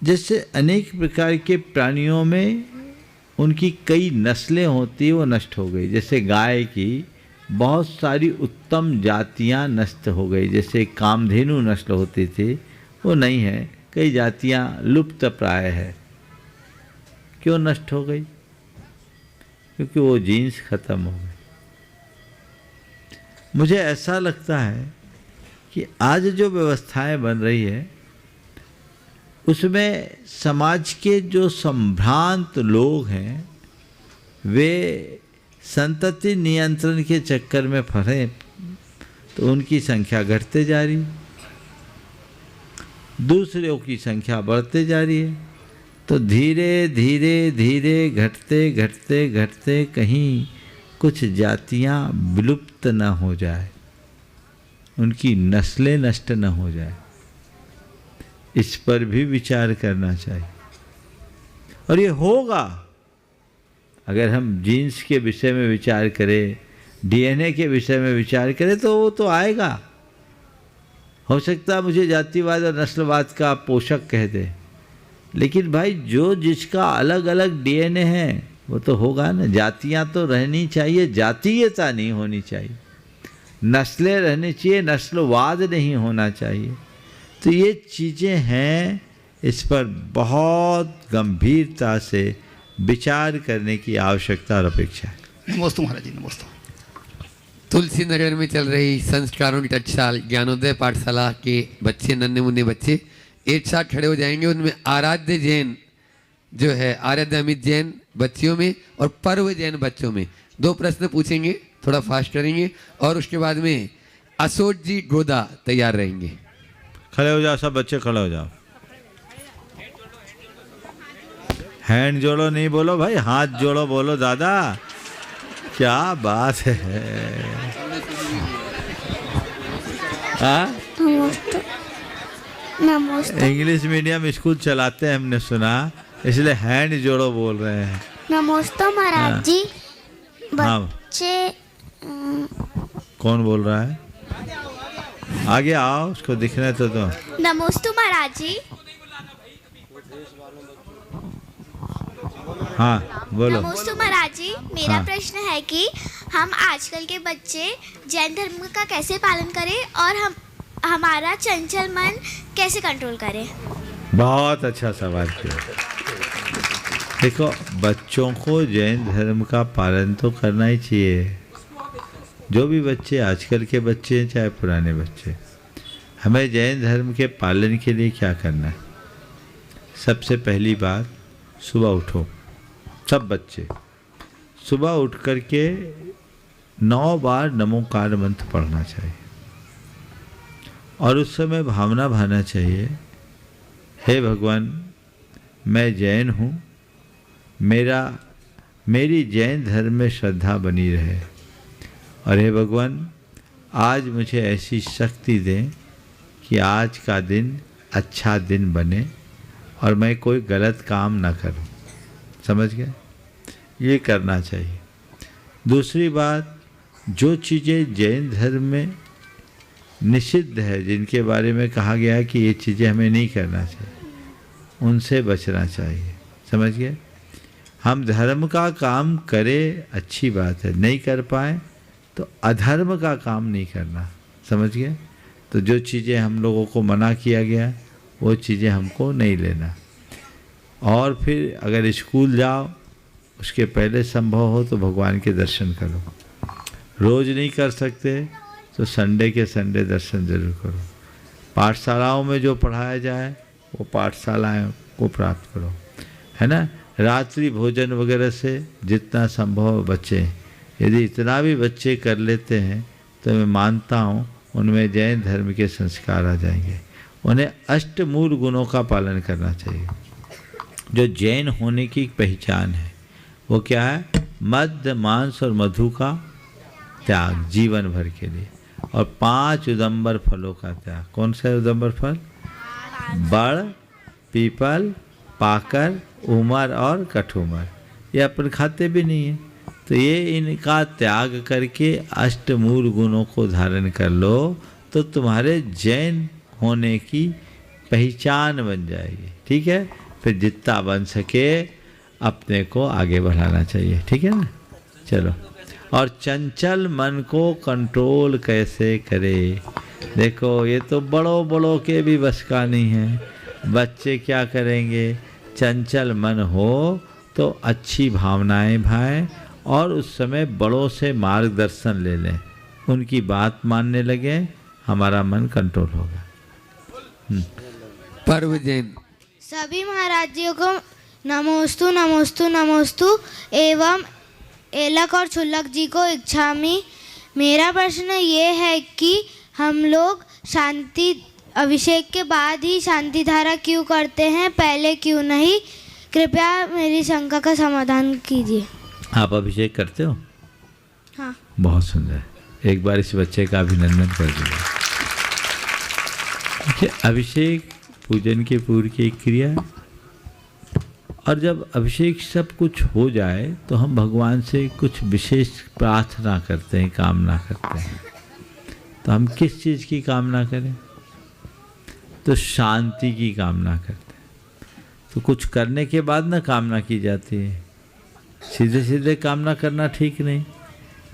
जैसे अनेक प्रकार के प्राणियों में उनकी कई नस्लें होती, वो नष्ट हो गई। जैसे गाय की बहुत सारी उत्तम जातियां नष्ट हो गई, जैसे कामधेनु नस्ल होती थी वो नहीं है, कई जातियां लुप्त प्राय है। क्यों नष्ट हो गई? क्योंकि वो जीन्स खत्म हो गए। मुझे ऐसा लगता है कि आज जो व्यवस्थाएं बन रही है उसमें समाज के जो संभ्रांत लोग हैं वे संतति नियंत्रण के चक्कर में फंसे तो उनकी संख्या घटते जा रही, दूसरों की संख्या बढ़ते जा रही है। तो धीरे धीरे धीरे घटते घटते घटते कहीं कुछ जातियां विलुप्त न हो जाए, उनकी नस्लें नष्ट न हो जाए, इस पर भी विचार करना चाहिए। और ये होगा अगर हम जीन्स के विषय में विचार करें, डीएनए के विषय में विचार करें, तो वो तो आएगा। हो सकता है मुझे जातिवाद और नस्लवाद का पोषक कह दे, लेकिन भाई जो जिसका अलग अलग डीएनए है वो तो होगा ना। जातियां तो रहनी चाहिए, जातीयता नहीं होनी चाहिए, नस्लें रहनी चाहिए, नस्लवाद नहीं होना चाहिए। तो ये चीज़ें हैं, इस पर बहुत गंभीरता से विचार करने की आवश्यकता और अपेक्षा है। नमस्ते महाराज जी, नमस्ते। तुलसी नगर में चल रही संस्कारों की टकसाल ज्ञानोदय पाठशाला के बच्चे, नन्हे मुन्ने बच्चे एक साथ खड़े हो जाएंगे। उनमें आराध्य जैन जो है, आराध्य अमित जैन बच्चियों में और पर्व जैन बच्चों में 2 प्रश्न पूछेंगे, थोड़ा फास्ट करेंगे, और उसके बाद में अशोक जी गोदा तैयार रहेंगे। खड़े हो जाओ, सब बच्चे खड़े हो जाओ। हैंड जोड़ो नहीं बोलो भाई, हाथ जोड़ो बोलो दादा। क्या बात है। हाँ, इंग्लिश मीडियम स्कूल चलाते हैं हमने सुना, इसलिए हैंड जोड़ो बोल रहे हैं। नमस्ते महाराज जी। हाँ, बच्चे कौन बोल रहा है? आगे आओ, उसको दिखने तो दो। नमस्ते महाराज जी। हाँ बोलो। नमस्ते महाराज जी, मेरा हाँ। प्रश्न है कि हम आजकल के बच्चे जैन धर्म का कैसे पालन करें और हम हमारा चंचल मन कैसे कंट्रोल करें? बहुत अच्छा सवाल किया। देखो, बच्चों को जैन धर्म का पालन तो करना ही चाहिए। जो भी बच्चे, आजकल के बच्चे हैं चाहे पुराने बच्चे, हमें जैन धर्म के पालन के लिए क्या करना है? सबसे पहली बात, सुबह उठो। सब बच्चे सुबह उठ कर के 9 बार नमोकार मंत्र पढ़ना चाहिए और उस समय भावना भाना चाहिए, हे भगवान, मैं जैन हूँ, मेरी जैन धर्म में श्रद्धा बनी रहे, और हे भगवान, आज मुझे ऐसी शक्ति दें कि आज का दिन अच्छा दिन बने और मैं कोई गलत काम ना करूं। समझ गए? ये करना चाहिए। दूसरी बात, जो चीज़ें जैन धर्म में निषिद्ध है, जिनके बारे में कहा गया है कि ये चीज़ें हमें नहीं करना चाहिए, उनसे बचना चाहिए। समझ गए? हम धर्म का काम करें, अच्छी बात है, नहीं कर पाए तो अधर्म का काम नहीं करना। समझ गए? तो जो चीज़ें हम लोगों को मना किया गया वो चीज़ें हमको नहीं लेना। और फिर अगर स्कूल जाओ, उसके पहले संभव हो तो भगवान के दर्शन करो। रोज़ नहीं कर सकते तो संडे के संडे दर्शन जरूर करो। पाठशालाओं में जो पढ़ाया जाए वो पाठशालाएं को प्राप्त करो, है ना। रात्रि भोजन वगैरह से जितना संभव बचे, यदि इतना भी बच्चे कर लेते हैं तो मैं मानता हूँ उनमें जैन धर्म के संस्कार आ जाएंगे। उन्हें अष्टमूल गुणों का पालन करना चाहिए। जो जैन होने की पहचान है वो क्या है? मद्य, मांस और मधु का त्याग जीवन भर के लिए, और 5 उदंबर फलों का त्याग। कौन सा उदंबर फल? बड़, पीपल, पाकर, उमर और कठुमर। ये अपन खाते भी नहीं है, तो ये इनका त्याग करके अष्टमूल गुणों को धारण कर लो तो तुम्हारे जैन होने की पहचान बन जाएगी। ठीक है? फिर जितना बन सके अपने को आगे बढ़ाना चाहिए। ठीक है ना? चलो। और चंचल मन को कंट्रोल कैसे करें? देखो, ये तो बड़ों के भी बस का नहीं है। बच्चे क्या करेंगे? चंचल मन हो तो अच्छी भावनाएं भाएं और उस समय बड़ों से मार्गदर्शन ले लें, उनकी बात मानने लगे, हमारा मन कंट्रोल होगा। पर्व जैन। सभी महाराजियों को नमोस्तु नमोस्तु नमोस्तु एवं एलक और छुल्लक जी को इच्छामि। मेरा प्रश्न ये है कि हम लोग शांति अभिषेक के बाद ही शांति धारा क्यों करते हैं, पहले क्यों नहीं? कृपया मेरी शंका का समाधान कीजिए। आप अभिषेक करते हो? हाँ। बहुत सुंदर। एक बार इस बच्चे का अभिनंदन कर दीजिए। देखिए, अभिषेक पूजन के पूर्व की एक क्रिया है, और जब अभिषेक सब कुछ हो जाए तो हम भगवान से कुछ विशेष प्रार्थना करते हैं, कामना करते हैं। तो हम किस चीज़ की कामना करें? तो शांति की कामना करते हैं। तो कुछ करने के बाद ना कामना की जाती है, सीधे सीधे कामना करना ठीक नहीं,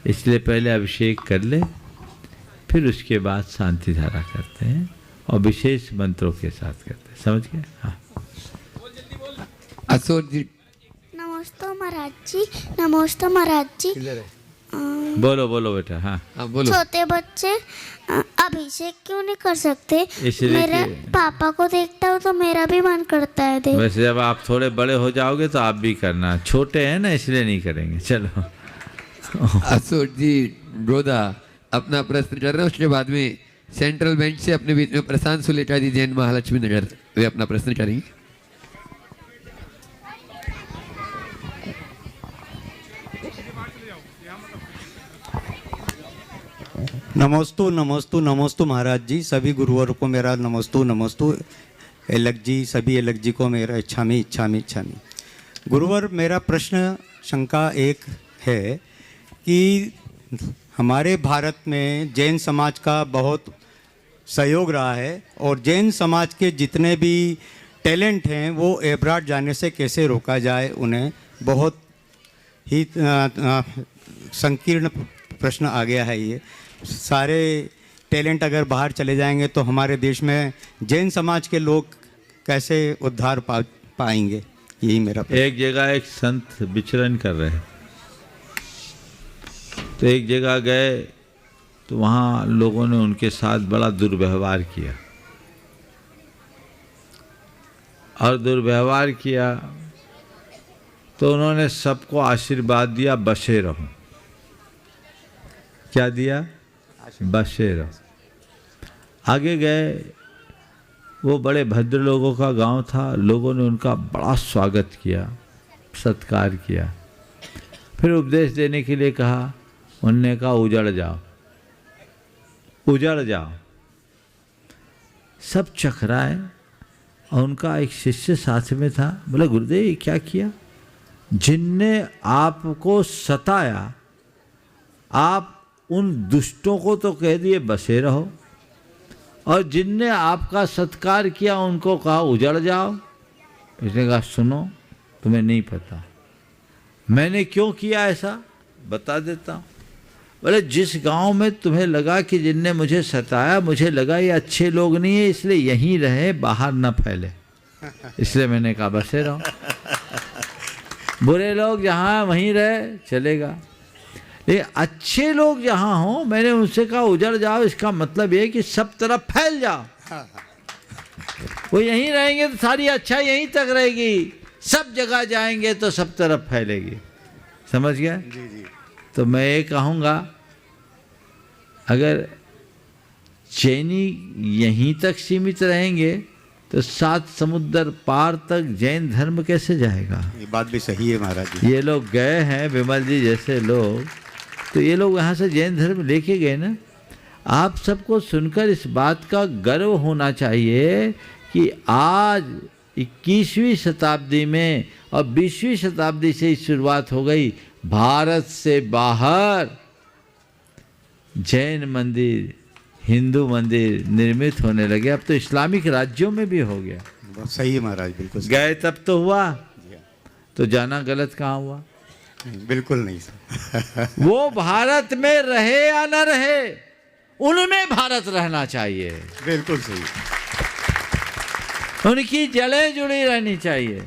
इसलिए पहले अभिषेक कर ले, फिर उसके बाद शांति धारा करते हैं और विशेष मंत्रों के साथ करते हैं। समझ गए? हाँ। असोर जी। नमस्ते महाराज जी। नमस्ते महाराज जी। बोलो बोलो बेटा। हाँ हाँ बोलो। छोटे बच्चे अभिषेक क्यों नहीं कर सकते? इसलिए मेरे पापा को देखता हूँ तो मेरा भी मन करता है देख। वैसे जब आप थोड़े बड़े हो जाओगे तो आप भी करना, छोटे हैं ना इसलिए नहीं करेंगे। चलो। असोर जी रोदा अपना प्रश्न कर रहे हैं, उसके बाद में सेंट्रल बेंच से अपने बीच में प्रशांत सुलेटा जी जैन महालक्ष्मी नगर वे अपना प्रश्न करेंगे। नमोस्तु नमोस्तु नमोस्तु महाराज जी, सभी गुरुवरों को मेरा नमोस्तु नमोस्तु। एलक जी, सभी एलक जी को मेरा इच्छामी इच्छामी इच्छामी। गुरुवर, मेरा प्रश्न शंका एक है कि हमारे भारत में जैन समाज का बहुत सहयोग रहा है और जैन समाज के जितने भी टैलेंट हैं वो एब्रॉड जाने से कैसे रोका जाए, उन्हें बहुत ही संकीर्ण प्रश्न आ गया है। ये सारे टैलेंट अगर बाहर चले जाएंगे तो हमारे देश में जैन समाज के लोग कैसे उद्धार पाएंगे, यही मेरा प्रश्न। एक जगह एक संत विचरण कर रहे हैं, तो एक जगह गए तो वहाँ लोगों ने उनके साथ बड़ा दुर्व्यवहार किया, और दुर्व्यवहार किया तो उन्होंने सबको आशीर्वाद दिया, बसे रहो। क्या दिया? बसे रहो। आगे गए, वो बड़े भद्र लोगों का गांव था, लोगों ने उनका बड़ा स्वागत किया, सत्कार किया। फिर उपदेश देने के लिए कहा, उनने कहा उजड़ जाओ, उजड़ जाओ। सब चकराए, और उनका एक शिष्य साथ में था। बोले, गुरुदेव ये क्या किया? जिनने आपको सताया, आप उन दुष्टों को तो कह दिए बसे रहो, और जिनने आपका सत्कार किया उनको कहा उजड़ जाओ। इसने कहा, सुनो, तुम्हें नहीं पता मैंने क्यों किया ऐसा, बता देता हूँ। बोले, जिस गांव में तुम्हें लगा कि जिनने मुझे सताया, मुझे लगा ये अच्छे लोग नहीं है, इसलिए यहीं रहे, बाहर न फैले, इसलिए मैंने कहा बसे रहो। बुरे लोग जहाँ वहीं रहे, चलेगा। लेकिन अच्छे लोग जहाँ हों, मैंने उनसे कहा उजड़ जाओ। इसका मतलब ये कि सब तरफ फैल जाओ। वो यहीं रहेंगे तो सारी अच्छा यहीं तक रहेगी, सब जगह जाएंगे तो सब तरफ फैलेगी। समझ गया? जी जी। तो मैं ये कहूँगा, अगर जैनी यहीं तक सीमित रहेंगे तो 7 समुद्र पार तक जैन धर्म कैसे जाएगा? ये बात भी सही है महाराज जी। ये लोग गए हैं, विमल जी जैसे लोग, तो ये लोग यहाँ से जैन धर्म लेके गए ना। आप सबको सुनकर इस बात का गर्व होना चाहिए कि आज 21वीं शताब्दी में और 20वीं शताब्दी से ही शुरुआत हो गई, भारत से बाहर जैन मंदिर, हिंदू मंदिर निर्मित होने लगे। अब तो इस्लामिक राज्यों में भी हो गया। बहुत सही है महाराज, बिल्कुल सही। गए तब तो हुआ, तो जाना गलत कहाँ हुआ? बिल्कुल नहीं सर। वो भारत में रहे या न रहे, उनमें भारत रहना चाहिए। बिल्कुल सही। उनकी जड़ें जुड़ी रहनी चाहिए।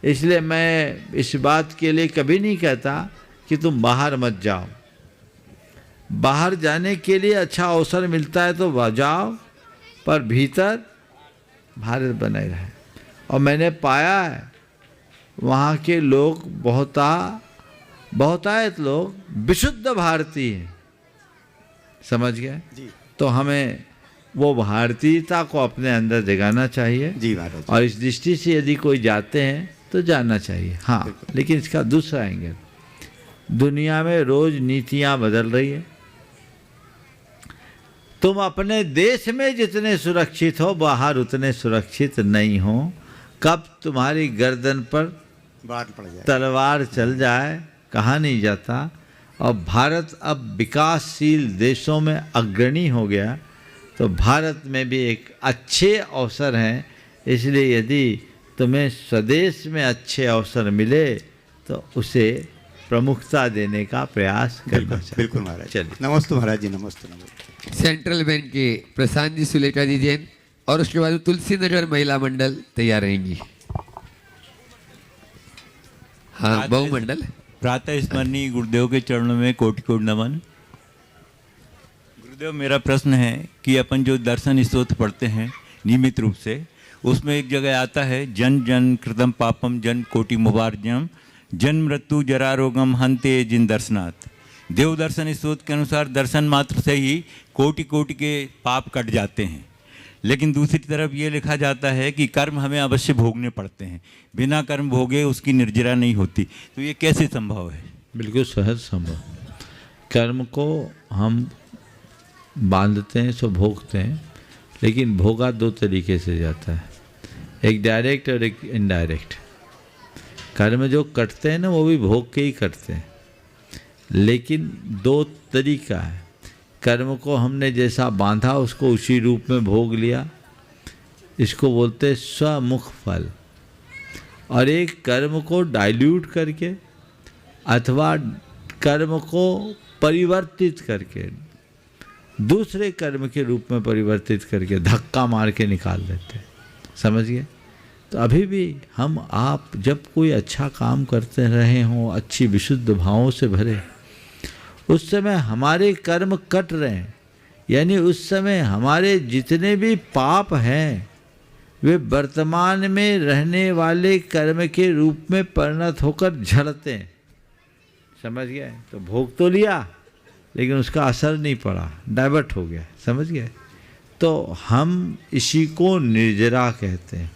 इसलिए मैं इस बात के लिए कभी नहीं कहता कि तुम बाहर मत जाओ। बाहर जाने के लिए अच्छा अवसर मिलता है तो जाओ, पर भीतर भारत बने रहे। और मैंने पाया है वहाँ के लोग बहुतायत लोग विशुद्ध भारतीय हैं। समझ गए? तो हमें वो भारतीयता को अपने अंदर जगाना चाहिए। जी महाराज। और इस दृष्टि से यदि कोई जाते हैं तो जाना चाहिए। हाँ, लेकिन इसका दूसरा एंगल, दुनिया में रोज नीतियाँ बदल रही है। तुम अपने देश में जितने सुरक्षित हो, बाहर उतने सुरक्षित नहीं हो। कब तुम्हारी गर्दन पर बात पड़ जाए, तलवार चल जाए, कहा नहीं जाता। और भारत अब विकासशील देशों में अग्रणी हो गया, तो भारत में भी एक अच्छे अवसर हैं। इसलिए यदि तुम्हें स्वदेश में अच्छे अवसर मिले तो उसे प्रमुखता देने का प्रयास करना चाहिए। बिल्कुल महाराज। चलिए, नमस्ते महाराज जी। नमस्ते नमस्ते। सेंट्रल बैंक के प्रशांत जी सुलेखा जी जैन, और उसके बाद तुलसी नगर महिला मंडल तैयार रहेंगी। हाँ, बहुमंडल। प्रातः स्मरणीय गुरुदेव के चरणों में कोटि कोटि नमन। गुरुदेव, मेरा प्रश्न है कि अपन जो दर्शन स्तोत्र पढ़ते हैं नियमित रूप से, उसमें एक जगह आता है, जन जन कृतम पापम जन कोटि मुबारजम जन मृत्यु जरा रोगम हंते जिन दर्शनाथ। देव दर्शन स्तोत्र के अनुसार दर्शन मात्र से ही कोटि कोटि के पाप कट जाते हैं, लेकिन दूसरी तरफ ये लिखा जाता है कि कर्म हमें अवश्य भोगने पड़ते हैं, बिना कर्म भोगे उसकी निर्जरा नहीं होती। तो ये कैसे संभव है? बिल्कुल सहज संभव। कर्म को हम बांधते हैं सो भोगते हैं, लेकिन भोगा दो तरीके से जाता है, एक डायरेक्ट और एक इनडायरेक्ट। कर्म जो कटते हैं ना वो भी भोग के ही कटते हैं, लेकिन दो तरीका है। कर्म को हमने जैसा बांधा उसको उसी रूप में भोग लिया, इसको बोलते हैं स्वमुख फल। और एक कर्म को डाइल्यूट करके अथवा कर्म को परिवर्तित करके दूसरे कर्म के रूप में परिवर्तित करके धक्का मार के निकाल देते हैं, समझ गए? तो अभी भी हम आप जब कोई अच्छा काम करते रहे हों, अच्छी विशुद्ध भावों से भरे, उस समय हमारे कर्म कट रहे हैं, यानी उस समय हमारे जितने भी पाप हैं वे वर्तमान में रहने वाले कर्म के रूप में परिणत होकर झड़ते हैं, समझ गए? तो भोग तो लिया लेकिन उसका असर नहीं पड़ा, डाइवर्ट हो गया, समझ गए? तो हम इसी को निर्जरा कहते हैं।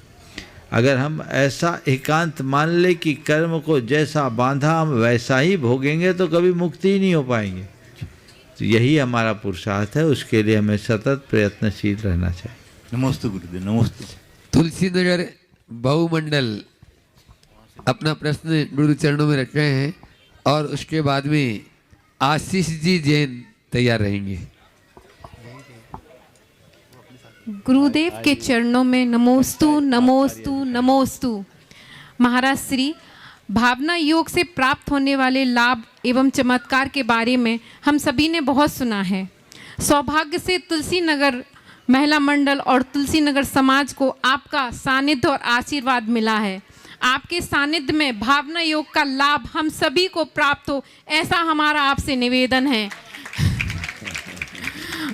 अगर हम ऐसा एकांत मान ले कि कर्म को जैसा बांधा हम वैसा ही भोगेंगे तो कभी मुक्ति ही नहीं हो पाएंगे। तो यही हमारा पुरुषार्थ है, उसके लिए हमें सतत प्रयत्नशील रहना चाहिए। नमस्ते गुरुदेव, नमस्ते। तुलसी नगर बहुमंडल अपना प्रश्न गुरु चरणों में रख रहे हैं और उसके बाद में आशीष जी जैन तैयार रहेंगे। गुरुदेव के चरणों में नमोस्तु नमोस्तु नमोस्तु। महाराज श्री, भावना योग से प्राप्त होने वाले लाभ एवं चमत्कार के बारे में हम सभी ने बहुत सुना है। सौभाग्य से तुलसी नगर महिला मंडल और तुलसी नगर समाज को आपका सानिध्य और आशीर्वाद मिला है। आपके सानिध्य में भावना योग का लाभ हम सभी को प्राप्त हो, ऐसा हमारा आपसे निवेदन है।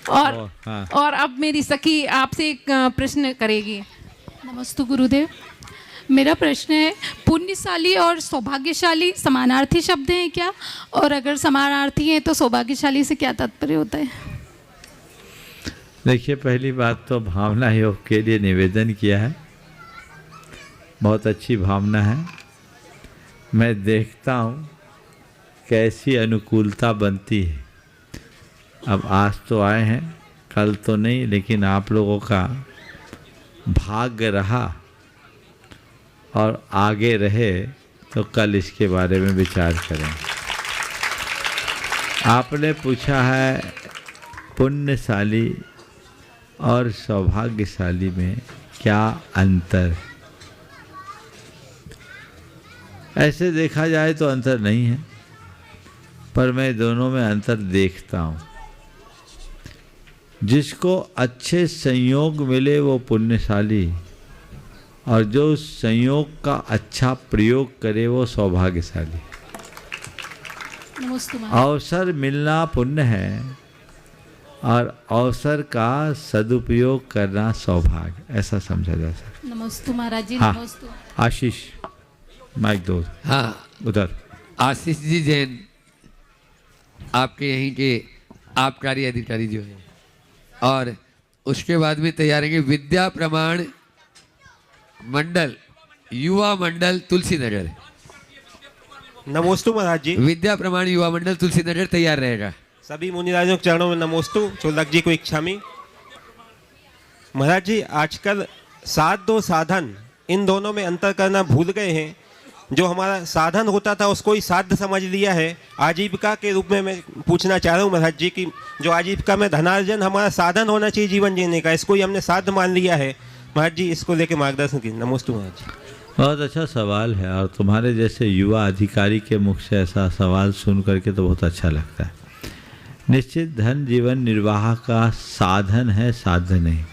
और अब मेरी सखी आपसे एक प्रश्न करेगी। नमस्ते गुरुदेव, मेरा प्रश्न है, पुण्यशाली और सौभाग्यशाली समानार्थी शब्द हैं क्या? और अगर समानार्थी हैं तो सौभाग्यशाली से क्या तात्पर्य होता है? देखिए, पहली बात तो भावना योग के लिए निवेदन किया है, बहुत अच्छी भावना है। मैं देखता हूँ कैसी अनुकूलता बनती है। अब आज तो आए हैं, कल तो नहीं, लेकिन आप लोगों का भाग्य रहा और आगे रहे तो कल इसके बारे में विचार करें। आपने पूछा है पुण्यशाली और सौभाग्यशाली में क्या अंतर? ऐसे देखा जाए तो अंतर नहीं है, पर मैं दोनों में अंतर देखता हूँ। जिसको अच्छे संयोग मिले वो पुण्यशाली, और जो उस संयोग का अच्छा प्रयोग करे वो सौभाग्यशाली। अवसर मिलना पुण्य है और अवसर का सदुपयोग करना सौभाग्य, ऐसा समझा जा सकता। नमस्ते महाराज जी। हाँ, नमस्ते। आशीष माइक दो। हाँ, उधर आशीष जी जैन आपके यहीं के आबकारी अधिकारी जो है, और उसके बाद में तैयार रहेंगे विद्या प्रमाण मंडल युवा मंडल तुलसी नगर। नमोस्तु महाराज जी। विद्या प्रमाण युवा मंडल तुलसी नगर तैयार रहेगा। सभी मुनिराजों के चरणों में नमोस्तु। चोलक जी को इच्छामी। महाराज जी, आजकल साध साधन, इन दोनों में अंतर करना भूल गए हैं। जो हमारा साधन होता था उसको ही साध्य समझ लिया है। आजीविका के रूप में मैं पूछना चाह रहा हूँ महाराज जी की जो आजीविका में धनार्जन हमारा साधन होना चाहिए जीवन जीने का, इसको ही हमने साध्य मान लिया है। महाराज जी, इसको लेके मार्गदर्शन कीजिए। नमस्ते महाराज जी। बहुत अच्छा सवाल है, और तुम्हारे जैसे युवा अधिकारी के मुख से ऐसा सवाल सुन करके तो बहुत अच्छा लगता है। निश्चित धन जीवन निर्वाह का साधन है, साध्य नहीं।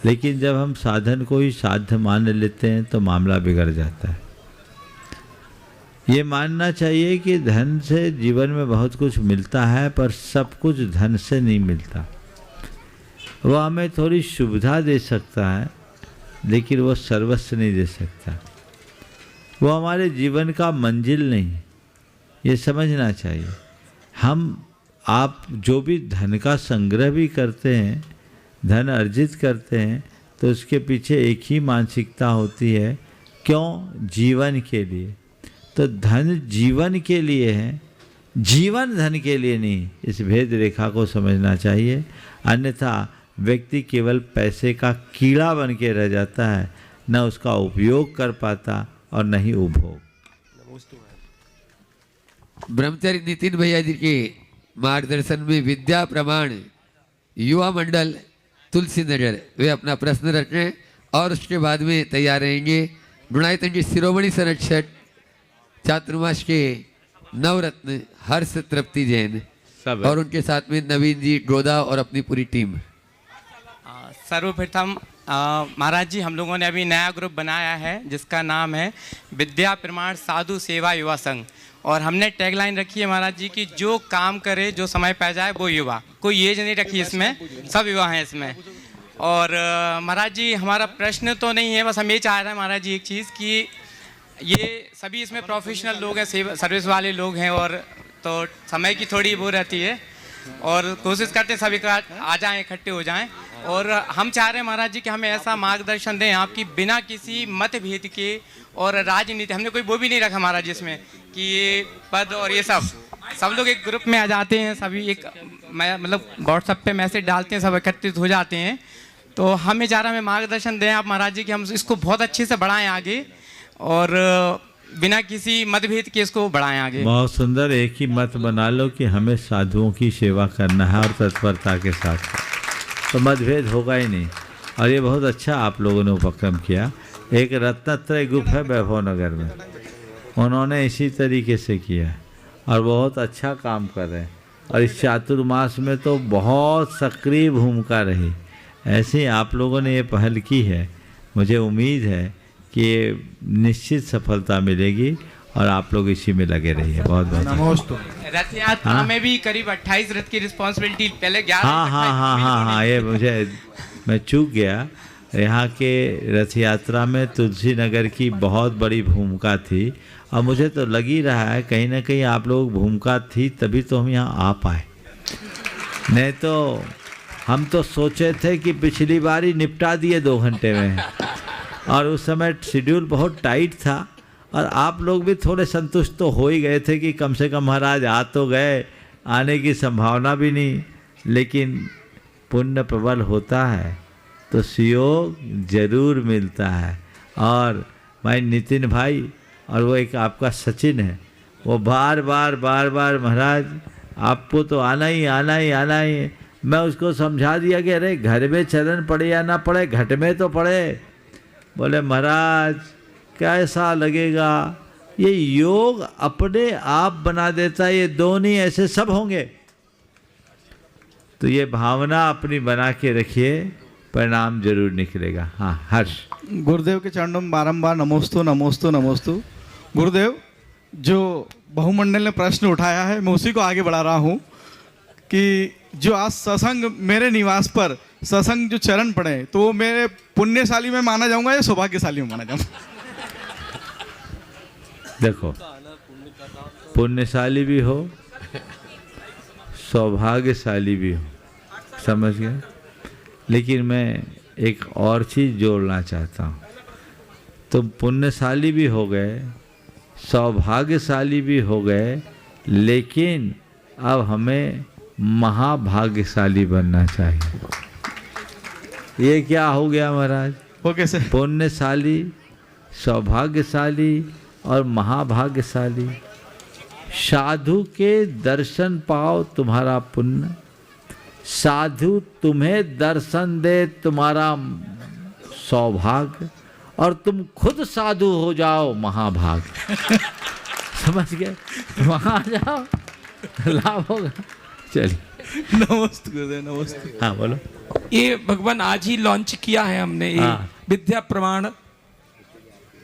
लेकिन जब हम साधन को ही साध्य मान लेते हैं तो मामला बिगड़ जाता है। ये मानना चाहिए कि धन से जीवन में बहुत कुछ मिलता है, पर सब कुछ धन से नहीं मिलता। वो हमें थोड़ी सुविधा दे सकता है, लेकिन वो सर्वस्व नहीं दे सकता। वो हमारे जीवन का मंजिल नहीं, ये समझना चाहिए। हम आप जो भी धन का संग्रह भी करते हैं, धन अर्जित करते हैं, तो उसके पीछे एक ही मानसिकता होती है, क्यों? जीवन के लिए। तो धन जीवन के लिए है, जीवन धन के लिए नहीं, इस भेद रेखा को समझना चाहिए। अन्यथा व्यक्ति केवल पैसे का कीड़ा बन के रह जाता है, न उसका उपयोग कर पाता और न ही उपभोग। ब्रह्मचारी नितिन भैया जी के मार्गदर्शन में विद्या प्रमाण युवा मंडल तुलसी नगर वे अपना प्रश्न रखें और उसके बाद में तैयार रहेंगे गुणायतन जी शिरोमणि संरक्षक चातुर्मास के नवरत्न हर्ष तृप्ति जैन और उनके साथ में नवीन जी गोदा और अपनी पूरी टीम। सर्वप्रथम महाराज जी, हम लोगों ने अभी नया ग्रुप बनाया है जिसका नाम है विद्या प्रमाण साधु सेवा युवा संघ, और हमने टैगलाइन रखी है महाराज जी की जो काम करे जो समय पै जाए वो युवा, कोई एज नहीं रखी इसमें, सब युवा हैं इसमें। और महाराज जी हमारा प्रश्न तो नहीं है, बस हम ये चाह रहे हैं महाराज जी एक चीज़ कि ये सभी इसमें प्रोफेशनल लोग हैं, सर्विस वाले लोग हैं, और तो समय की थोड़ी वो रहती है और कोशिश करते हैं सभी आ जाएं, इकट्ठे हो जाएं। और हम चाह रहे हैं महाराज जी कि हमें ऐसा मार्गदर्शन दें आपकी बिना किसी मतभेद के, और राजनीति हमने कोई वो भी नहीं रखा महाराज जी इसमें कि ये पद और ये सब लोग एक ग्रुप में आ जाते हैं, सभी एक मतलब व्हाट्सएप पे मैसेज डालते हैं, सब एकत्रित हो जाते हैं। तो हमें चाह रहा हमें मार्गदर्शन दें आप महाराज जी कि हम इसको बहुत अच्छे से बढ़ाएं आगे और बिना किसी मतभेद के इसको बढ़ाएं आगे। बहुत सुंदर, एक ही मत बना लो कि हमें साधुओं की सेवा करना है और तत्परता के साथ, तो मतभेद होगा ही नहीं। और ये बहुत अच्छा आप लोगों ने उपक्रम किया। एक रत्नत्रय ग्रुप है वैभव नगर में, उन्होंने इसी तरीके से किया और बहुत अच्छा काम कर रहे हैं, और इस चातुर्मास में तो बहुत सक्रिय भूमिका रही। ऐसे ही आप लोगों ने ये पहल की है, मुझे उम्मीद है कि निश्चित सफलता मिलेगी और आप लोग इसी में लगे रहिए। बहुत बहुत नमोस्तु। रथ यात्रा में भी करीब 28 रथ की रिस्पॉन्सिबिलिटी पहले 11। हाँ, ये मैं चूक गया। यहाँ के रथ यात्रा में तुलसी नगर की बहुत बड़ी भूमिका थी, और मुझे तो लग ही रहा है कहीं ना कहीं आप लोग भूमिका थी तभी तो हम यहाँ आ पाए, नहीं तो हम तो सोचे थे कि पिछली बार ही निपटा दिए 2 घंटे में, और उस समय शेड्यूल बहुत टाइट था, और आप लोग भी थोड़े संतुष्ट तो हो ही गए थे कि कम से कम महाराज आ तो गए, आने की संभावना भी नहीं, लेकिन पुण्य प्रबल होता है तो सुयोग जरूर मिलता है। और भाई नितिन भाई और वो एक आपका सचिन है, वो बार बार महाराज आपको तो आना ही है। मैं उसको समझा दिया कि अरे घर में चलन पड़े या ना पड़े, घट में तो पड़े। बोले महाराज कैसा लगेगा, ये योग अपने आप बना देता है, ये दो नहीं ऐसे सब होंगे। तो ये भावना अपनी बना के रखिए, परिणाम जरूर निकलेगा। हाँ हर्ष। गुरुदेव के चरणों में बारंबार नमोस्तु नमोस्तु नमोस्तु। गुरुदेव, जो बहुमंडल ने प्रश्न उठाया है मैं उसी को आगे बढ़ा रहा हूँ कि जो आज सत्संग मेरे निवास पर सत्संग जो चरण पड़े तो वो मेरे पुण्यशाली में माना जाऊंगा या सौभाग्यशाली में माना जाऊंगा? देखो, पुण्यशाली भी हो सौभाग्यशाली भी हो, समझ गए। लेकिन मैं एक और चीज़ जोड़ना चाहता हूँ, तुम पुण्यशाली भी हो गए सौभाग्यशाली भी हो गए, लेकिन अब हमें महाभाग्यशाली बनना चाहिए। ये क्या हो गया महाराज? वो कैसे? पुण्यशाली, सौभाग्यशाली और महाभाग्यशाली। साधु के दर्शन पाओ तुम्हारा पुण्य, साधु तुम्हें दर्शन दे तुम्हारा सौभाग्य, और तुम खुद साधु हो जाओ महाभाग्य। समझ गए? वहाँ जाओ, लाभ होगा। चलिए नमस्ते गुरुदेव, नमस्ते। हाँ बोलो। ये भगवान आज ही लॉन्च किया है हमने, ये विद्या प्रमाण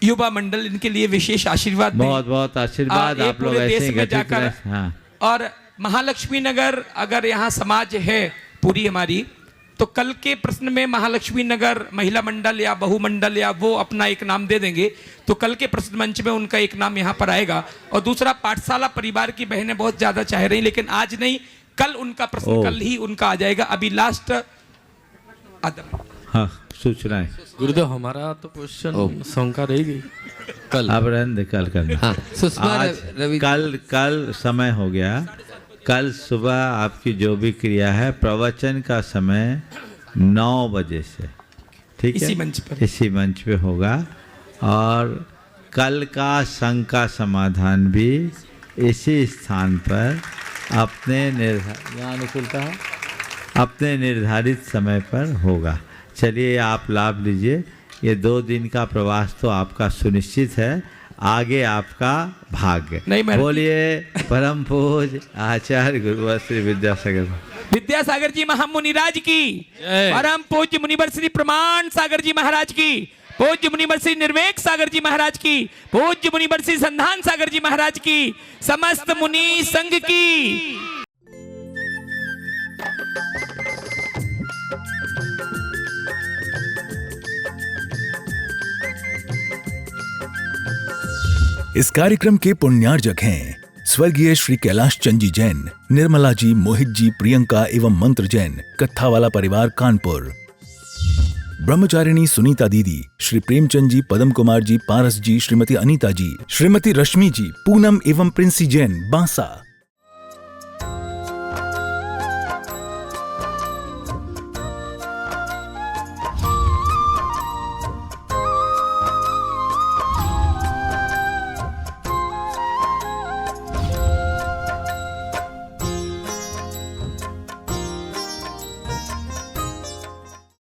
युवा मंडल, इनके लिए विशेष आशीर्वाद। बहुत बहुत आशीर्वाद। आप लोग ऐसे ही गठित रहे। हाँ। और महालक्ष्मी नगर अगर यहाँ समाज है पूरी हमारी, तो कल के प्रश्न में महालक्ष्मी नगर महिला मंडल या बहुमंडल या वो अपना एक नाम दे देंगे, तो कल के प्रश्न मंच में उनका एक नाम यहाँ पर आएगा। और दूसरा, पाठशाला परिवार की बहनें बहुत ज्यादा चाह रही, लेकिन आज नहीं, कल उनका प्रश्न कल ही उनका आ जाएगा। अभी लास्ट हाँ सूचना है गुरुदेव, हमारा तो क्वेश्चन शंका रहेगी। कल अब रहने कल करना। हाँ, सुषमा आज रवि कल समय हो गया। कल सुबह आपकी जो भी क्रिया है, प्रवचन का समय 9 बजे से, ठीक है, इसी मंच पर, इसी मंच पे होगा। और कल का संघ का समाधान भी इसी स्थान पर अपने निर्धारित समय पर होगा। चलिए, आप लाभ लीजिए। ये 2 दिन का प्रवास तो आपका सुनिश्चित है, आगे आपका भाग्य। बोलिए परम पूज्य आचार्य गुरुवर श्री विद्यासागर जी महामुनिराज की, परम पूज्य मुनिवर श्री प्रमाण सागर जी महाराज की, पूज्य मुनिवर श्री निर्वेक सागर जी महाराज की, पूज्य मुनिवर श्री संधान सागर जी महाराज की, समस्त मुनि संघ की। इस कार्यक्रम के पुण्यार्जक हैं स्वर्गीय श्री कैलाश चंद जी जैन, निर्मला जी, मोहित जी, प्रियंका एवं मंत्र जैन, कत्थावाला परिवार कानपुर। ब्रह्मचारिणी सुनीता दीदी, श्री प्रेमचंद जी, पदम कुमार जी, पारस जी, श्रीमती अनीता जी, श्रीमती रश्मि जी, पूनम एवं प्रिंसी जैन, बांसा।